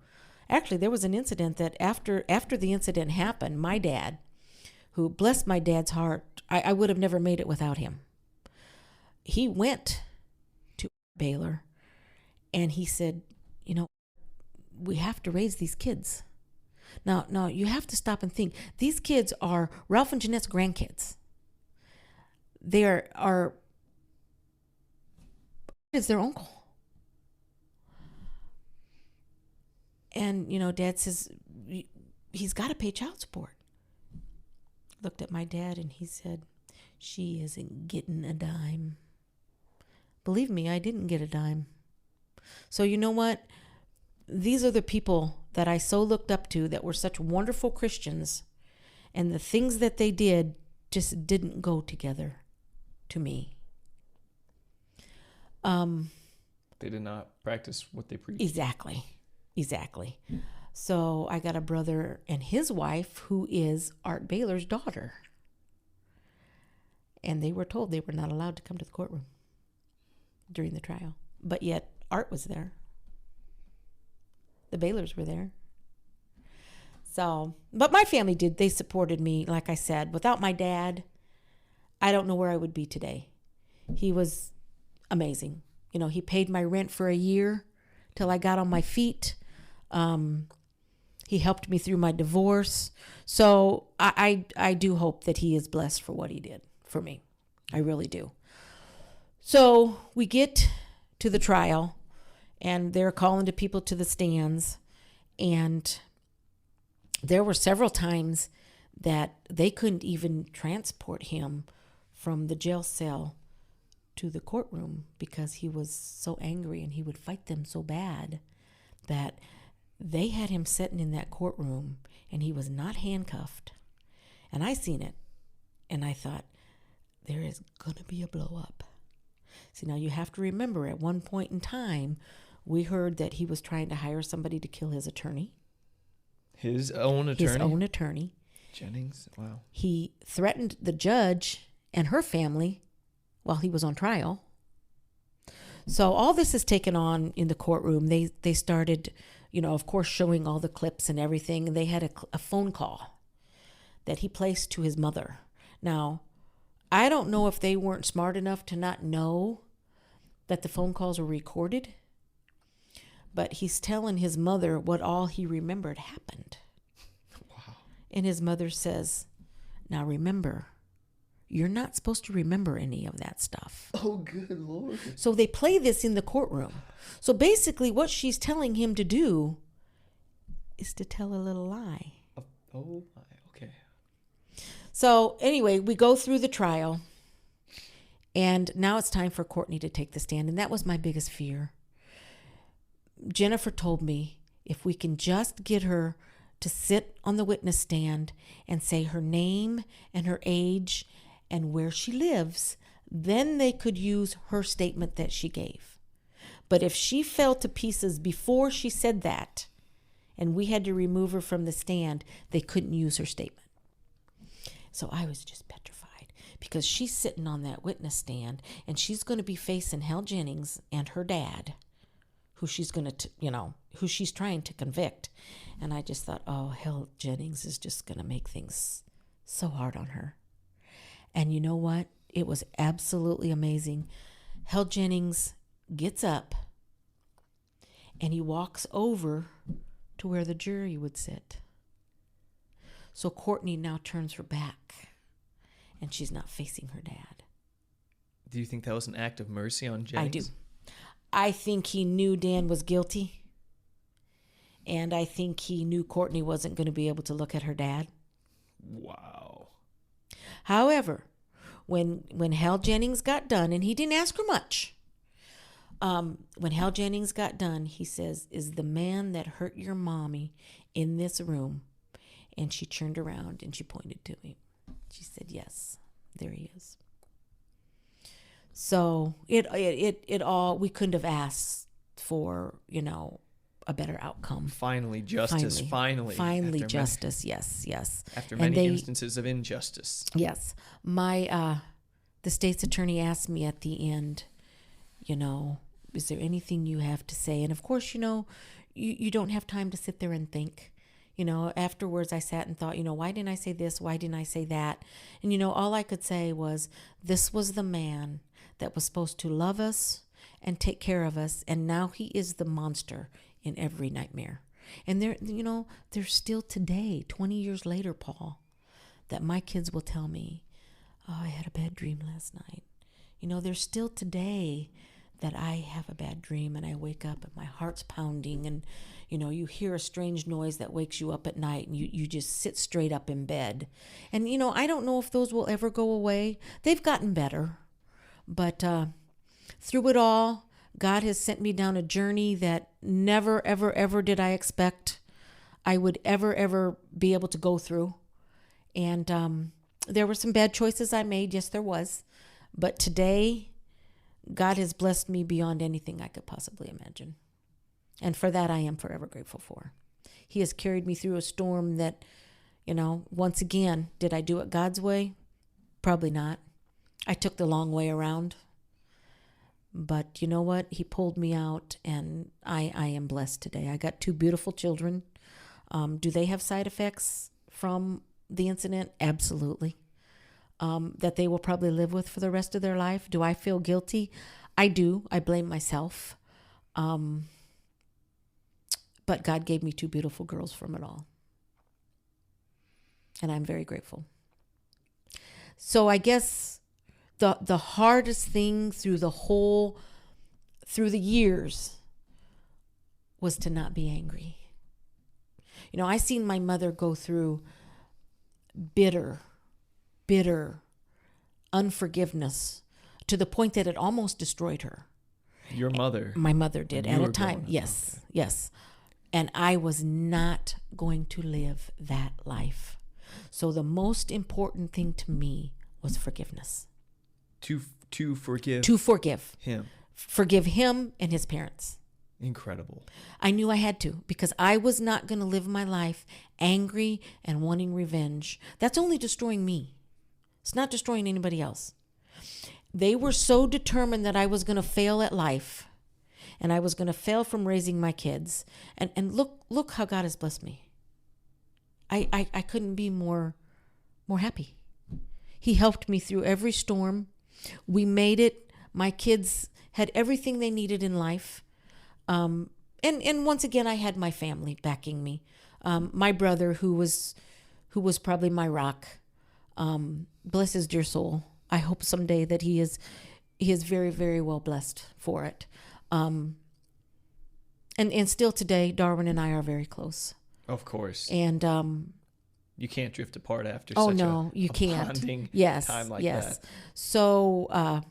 S2: Actually, there was an incident that after the incident happened, my dad, who blessed my dad's heart, I would have never made it without him. He went to Bahler, and he said, we have to raise these kids. Now, you have to stop and think. These kids are Ralph and Jeanette's grandkids. Is their uncle. And, Dad says, he's got to pay child support. Looked at my dad and he said, she isn't getting a dime. Believe me, I didn't get a dime. So you know what? These are the people that I so looked up to that were such wonderful Christians, and the things that they did just didn't go together to me.
S1: They did not practice what they preached.
S2: Exactly. So I got a brother and his wife who is Art Bahler's daughter. And they were told they were not allowed to come to the courtroom during the trial. But yet Art was there. The Bahlers were there. So, but my family did. They supported me, like I said. Without my dad, I don't know where I would be today. He was amazing. He paid my rent for a year till I got on my feet. He helped me through my divorce. So I do hope that he is blessed for what he did for me. I really do. So we get to the trial, and they're calling the people to the stands. And there were several times that they couldn't even transport him from the jail cell to the courtroom because he was so angry and he would fight them so bad that they had him sitting in that courtroom and he was not handcuffed. And I seen it and I thought, there is going to be a blow up. See, now you have to remember at one point in time, we heard that he was trying to hire somebody to kill his attorney.
S1: His own attorney?
S2: His own attorney.
S1: Jennings? Wow.
S2: He threatened the judge and her family while he was on trial. So all this is taken on in the courtroom. They started, of course, showing all the clips and everything. And they had a phone call that he placed to his mother. Now, I don't know if they weren't smart enough to not know that the phone calls were recorded. But he's telling his mother what all he remembered happened.
S1: Wow.
S2: And his mother says, now remember, you're not supposed to remember any of that stuff.
S1: Oh, good Lord.
S2: So they play this in the courtroom. So basically what she's telling him to do is to tell a little lie.
S1: Oh, my. Okay.
S2: So anyway, we go through the trial. And now it's time for Courtney to take the stand. And that was my biggest fear. Jennifer told me if we can just get her to sit on the witness stand and say her name and her age and where she lives, then they could use her statement that she gave. But if she fell to pieces before she said that and we had to remove her from the stand, they couldn't use her statement. So I was just petrified because she's sitting on that witness stand and she's going to be facing Hal Jennings and her dad, who she's going to, who she's trying to convict. And I just thought, oh, Hal Jennings is just going to make things so hard on her. And you know what? It was absolutely amazing. Hal Jennings gets up and he walks over to where the jury would sit. So Courtney now turns her back and she's not facing her dad.
S1: Do you think that was an act of mercy on Jennings?
S2: I do. I think he knew Dan was guilty. And I think he knew Courtney wasn't going to be able to look at her dad.
S1: Wow.
S2: However, when Hal Jennings got done, and he didn't ask her much. When Hal Jennings got done, he says, "Is the man that hurt your mommy in this room?" And she turned around and she pointed to me. She said, "Yes, there he is." So it all, we couldn't have asked for, a better outcome.
S1: Finally, justice. Finally,
S2: justice. Yes.
S1: After many instances of injustice.
S2: Yes. The state's attorney asked me at the end, is there anything you have to say? And of course, you don't have time to sit there and think. Afterwards I sat and thought, why didn't I say this? Why didn't I say that? And, all I could say was, this was the man that was supposed to love us and take care of us. And now he is the monster in every nightmare. And there's still today, 20 years later, Paul, that my kids will tell me, "Oh, I had a bad dream last night." There's still today that I have a bad dream and I wake up and my heart's pounding, and you hear a strange noise that wakes you up at night, and you just sit straight up in bed. And I don't know if those will ever go away. They've gotten better, but through it all, God has sent me down a journey that never, ever, ever did I expect I would ever be able to go through. And there were some bad choices I made. Yes, there was. But today, God has blessed me beyond anything I could possibly imagine. And for that, I am forever grateful for. He has carried me through a storm that, once again, did I do it God's way? Probably not. I took the long way around. But you know what? He pulled me out, and I am blessed today. I got 2 beautiful children. Do they have side effects from the incident? Absolutely. That they will probably live with for the rest of their life. Do I feel guilty? I do. I blame myself. But God gave me 2 beautiful girls from it all. And I'm very grateful. So I guess the hardest thing through the years was to not be angry. I seen my mother go through bitter unforgiveness to the point that it almost destroyed her.
S1: Your mother?
S2: My mother did at a time. Yes. And I was not going to live that life. So the most important thing to me was forgiveness.
S1: To forgive?
S2: To forgive.
S1: Him.
S2: Forgive him and his parents.
S1: Incredible.
S2: I knew I had to, because I was not going to live my life angry and wanting revenge. That's only destroying me. It's not destroying anybody else. They were so determined that I was going to fail at life, and I was going to fail from raising my kids. And look how God has blessed me. I couldn't be more happy. He helped me through every storm. We made it. My kids had everything they needed in life. And once again, I had my family backing me. My brother, who was probably my rock. Bless his dear soul. I hope someday that he is very, very well blessed for it. And still today, Darwin and I are very close.
S1: Of course.
S2: And
S1: you can't drift apart after
S2: you can't.
S1: Bonding time like that.
S2: So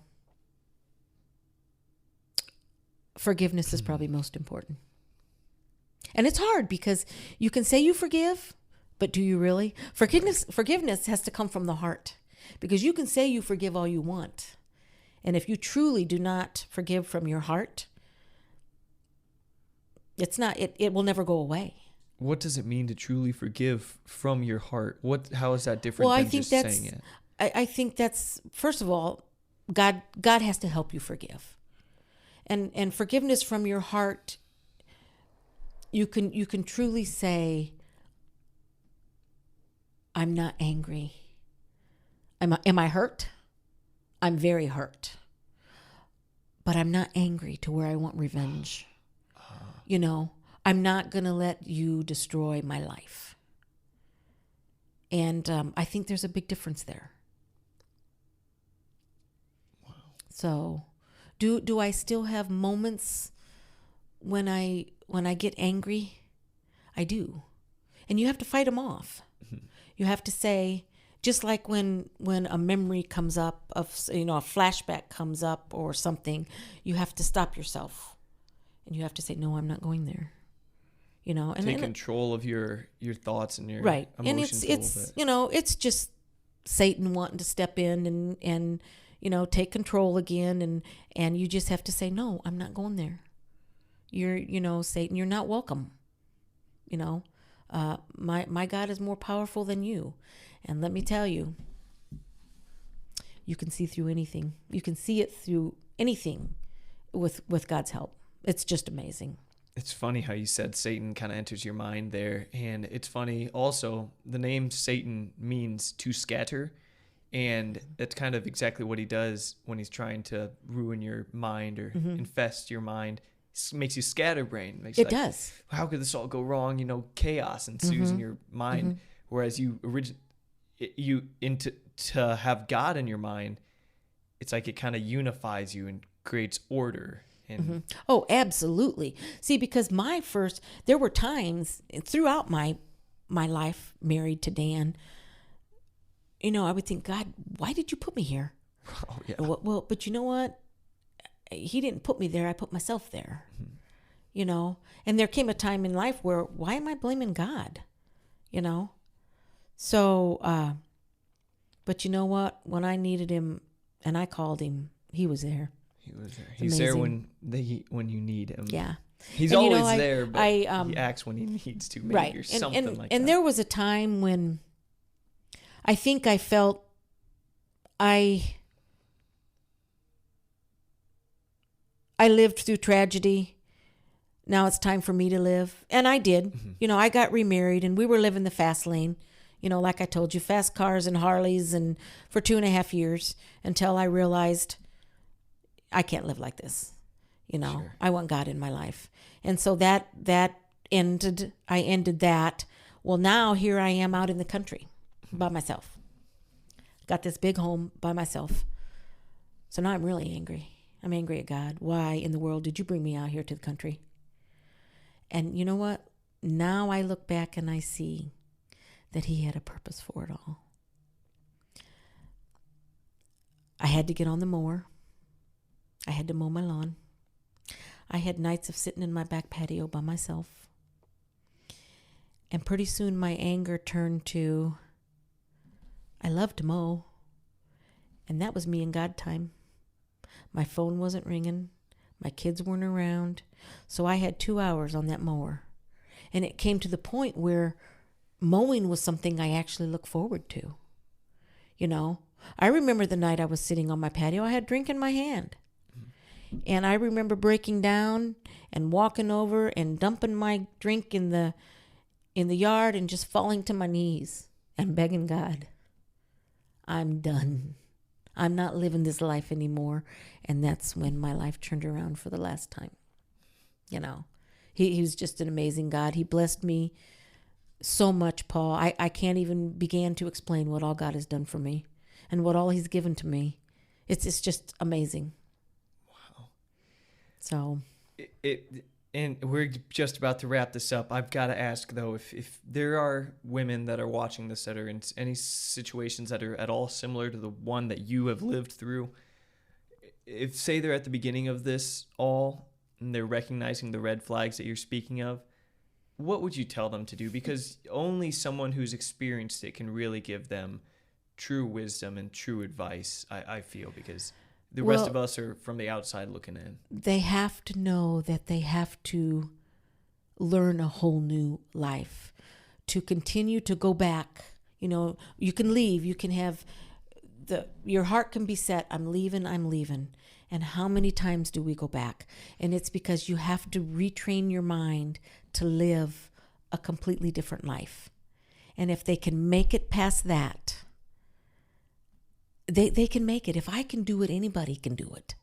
S2: forgiveness is probably most important. And it's hard, because you can say you forgive, but do you really? Forgiveness has to come from the heart, because you can say you forgive all you want. And if you truly do not forgive from your heart, it will never go away.
S1: What does it mean to truly forgive from your heart? How is that different than just saying it?
S2: I think that's, first of all, God has to help you forgive. And forgiveness from your heart, you can truly say, I'm not angry. Am I hurt? I'm very hurt. But I'm not angry to where I want revenge. I'm not going to let you destroy my life. And I think there's a big difference there.
S1: Wow.
S2: So, do I still have moments when I get angry? I do. And you have to fight them off. Mm-hmm. You have to say, just like when a memory comes up of, a flashback comes up or something, you have to stop yourself and you have to say, no, I'm not going there. And
S1: take control of your thoughts and your
S2: right.
S1: emotions
S2: And it's it's just Satan wanting to step in and take control again, and you just have to say, no, I'm not going there. You're Satan, you're not welcome. My God is more powerful than you. And let me tell you, you can see through anything. You can see it through anything with God's help. It's just amazing.
S1: It's funny how you said Satan kind of enters your mind there. And it's funny also, the name Satan means to scatter. And that's kind of exactly what he does when he's trying to ruin your mind or infest your mind. It makes you scatterbrained.
S2: It does.
S1: How could this all go wrong? Chaos ensues in your mind. Whereas to have God in your mind, it's like it kind of unifies you and creates order. And
S2: Oh, absolutely. See, because there were times throughout my life married to Dan, I would think, God, why did you put me here?
S1: Oh, yeah.
S2: Well, but you know what? He didn't put me there. I put myself there, And there came a time in life where, why am I blaming God? So, but you know what? When I needed him and I called him, he was there.
S1: He was there. He's there when you need him.
S2: Yeah.
S1: He's
S2: and,
S1: always there, but he acts when he needs to. Maybe
S2: right.
S1: Or something like that.
S2: And there was a time when I think I felt I lived through tragedy. Now it's time for me to live. And I did. I got remarried and we were living the fast lane. Like I told you, fast cars and Harleys, and for 2.5 years until I realized I can't live like this.
S1: Sure.
S2: I want God in my life. And so that ended. I ended that. Well, now here I am out in the country by myself. Got this big home by myself. So now I'm really angry. I'm angry at God. Why in the world did you bring me out here to the country? And you know what? Now I look back and I see that he had a purpose for it all. I had to get on the mower. I had to mow my lawn. I had nights of sitting in my back patio by myself. And pretty soon my anger turned to, I love to mow. And that was me and God time. My phone wasn't ringing. My kids weren't around. So I had 2 hours on that mower. And it came to the point where mowing was something I actually looked forward to. I remember the night I was sitting on my patio, I had a drink in my hand. And I remember breaking down and walking over and dumping my drink in the yard and just falling to my knees and begging God, I'm done. I'm not living this life anymore. And that's when my life turned around for the last time. He was just an amazing God. He blessed me so much, Paul. I can't even begin to explain what all God has done for me and what all he's given to me. It's just amazing.
S1: Wow.
S2: So
S1: and we're just about to wrap this up. I've got to ask though, if there are women that are watching this that are in any situations that are at all similar to the one that you have lived through, if say they're at the beginning of this all and they're recognizing the red flags that you're speaking of, what would you tell them to do? Because only someone who's experienced it can really give them true wisdom and true advice, I feel, because the rest of us are from the outside looking in.
S2: They have to know that they have to learn a whole new life, to continue to go back. You can leave, you can have your heart can be set, I'm leaving. And how many times do we go back? And it's because you have to retrain your mind to live a completely different life. And if they can make it past that, they can make it. If I can do it, anybody can do it.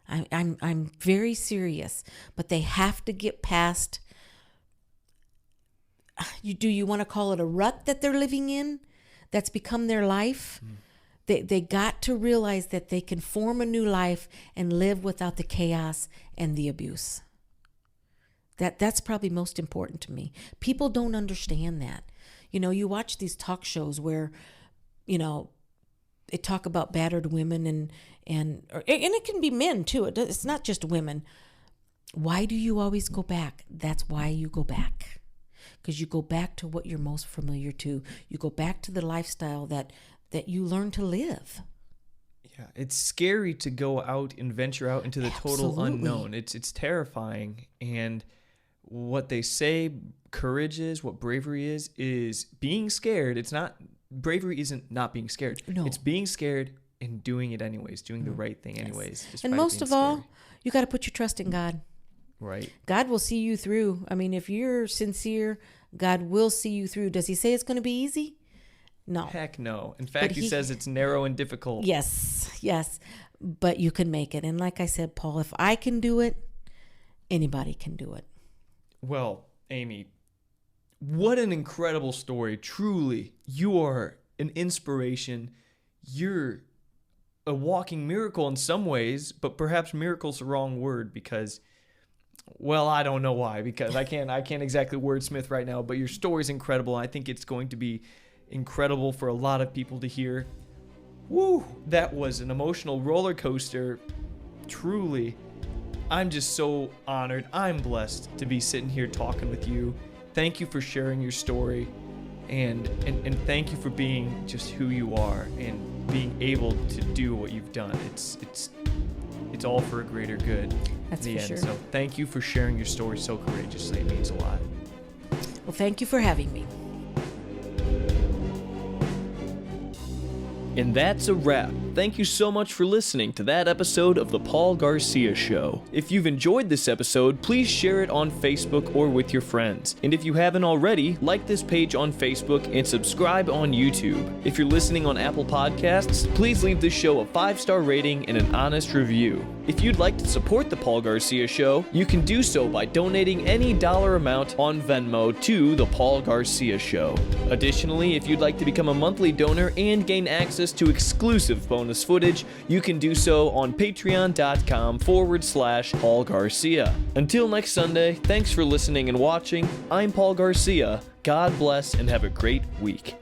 S2: I'm very serious, but they have to get past. Do you want to call it a rut that they're living in? That's become their life. They got to realize that they can form a new life and live without the chaos and the abuse. That's probably most important to me. People don't understand that. You watch these talk shows where they talk about battered women and it can be men too. It's not just women. Why do you always go back? That's why you go back. Because you go back to what you're most familiar to. You go back to the lifestyle that you learn to live.
S1: Yeah, it's scary to go out and venture out into the total unknown. It's terrifying. And what they say courage is, what bravery is being scared. It's not, bravery isn't not being scared.
S2: No.
S1: It's being scared and doing it anyways, doing the right thing anyways.
S2: Yes. And most of all, you got to put your trust in God.
S1: Right.
S2: God will see you through. I mean, if you're sincere, God will see you through. Does he say it's going to be easy? No.
S1: Heck no. In fact, he says it's narrow and difficult.
S2: Yes. But you can make it. And like I said, Paul, if I can do it, anybody can do it.
S1: Well, Amy, what an incredible story. Truly, you are an inspiration. You're a walking miracle in some ways, but perhaps miracle's the wrong word because, well, I don't know why, because I can't exactly wordsmith right now, but your story's incredible. I think it's going to be incredible for a lot of people to hear. Woo, that was an emotional roller coaster. Truly, I'm just so honored. I'm blessed to be sitting here talking with you. Thank you for sharing your story, and thank you for being just who you are and being able to do what you've done. It's all for a greater good.
S2: That's
S1: in the
S2: for
S1: end.
S2: sure.
S1: So thank you for sharing your story so courageously. It means a lot.
S2: Well, thank you for having me.
S1: And that's a wrap. Thank you so much for listening to that episode of The Paul Garcia Show. If you've enjoyed this episode, please share it on Facebook or with your friends. And if you haven't already, like this page on Facebook and subscribe on YouTube. If you're listening on Apple Podcasts, please leave this show a 5-star rating and an honest review. If you'd like to support The Paul Garcia Show, you can do so by donating any dollar amount on Venmo to The Paul Garcia Show. Additionally, if you'd like to become a monthly donor and gain access to exclusive bonus footage, you can do so on patreon.com/Paul Garcia. Until next Sunday, thanks for listening and watching. I'm Paul Garcia. God bless and have a great week.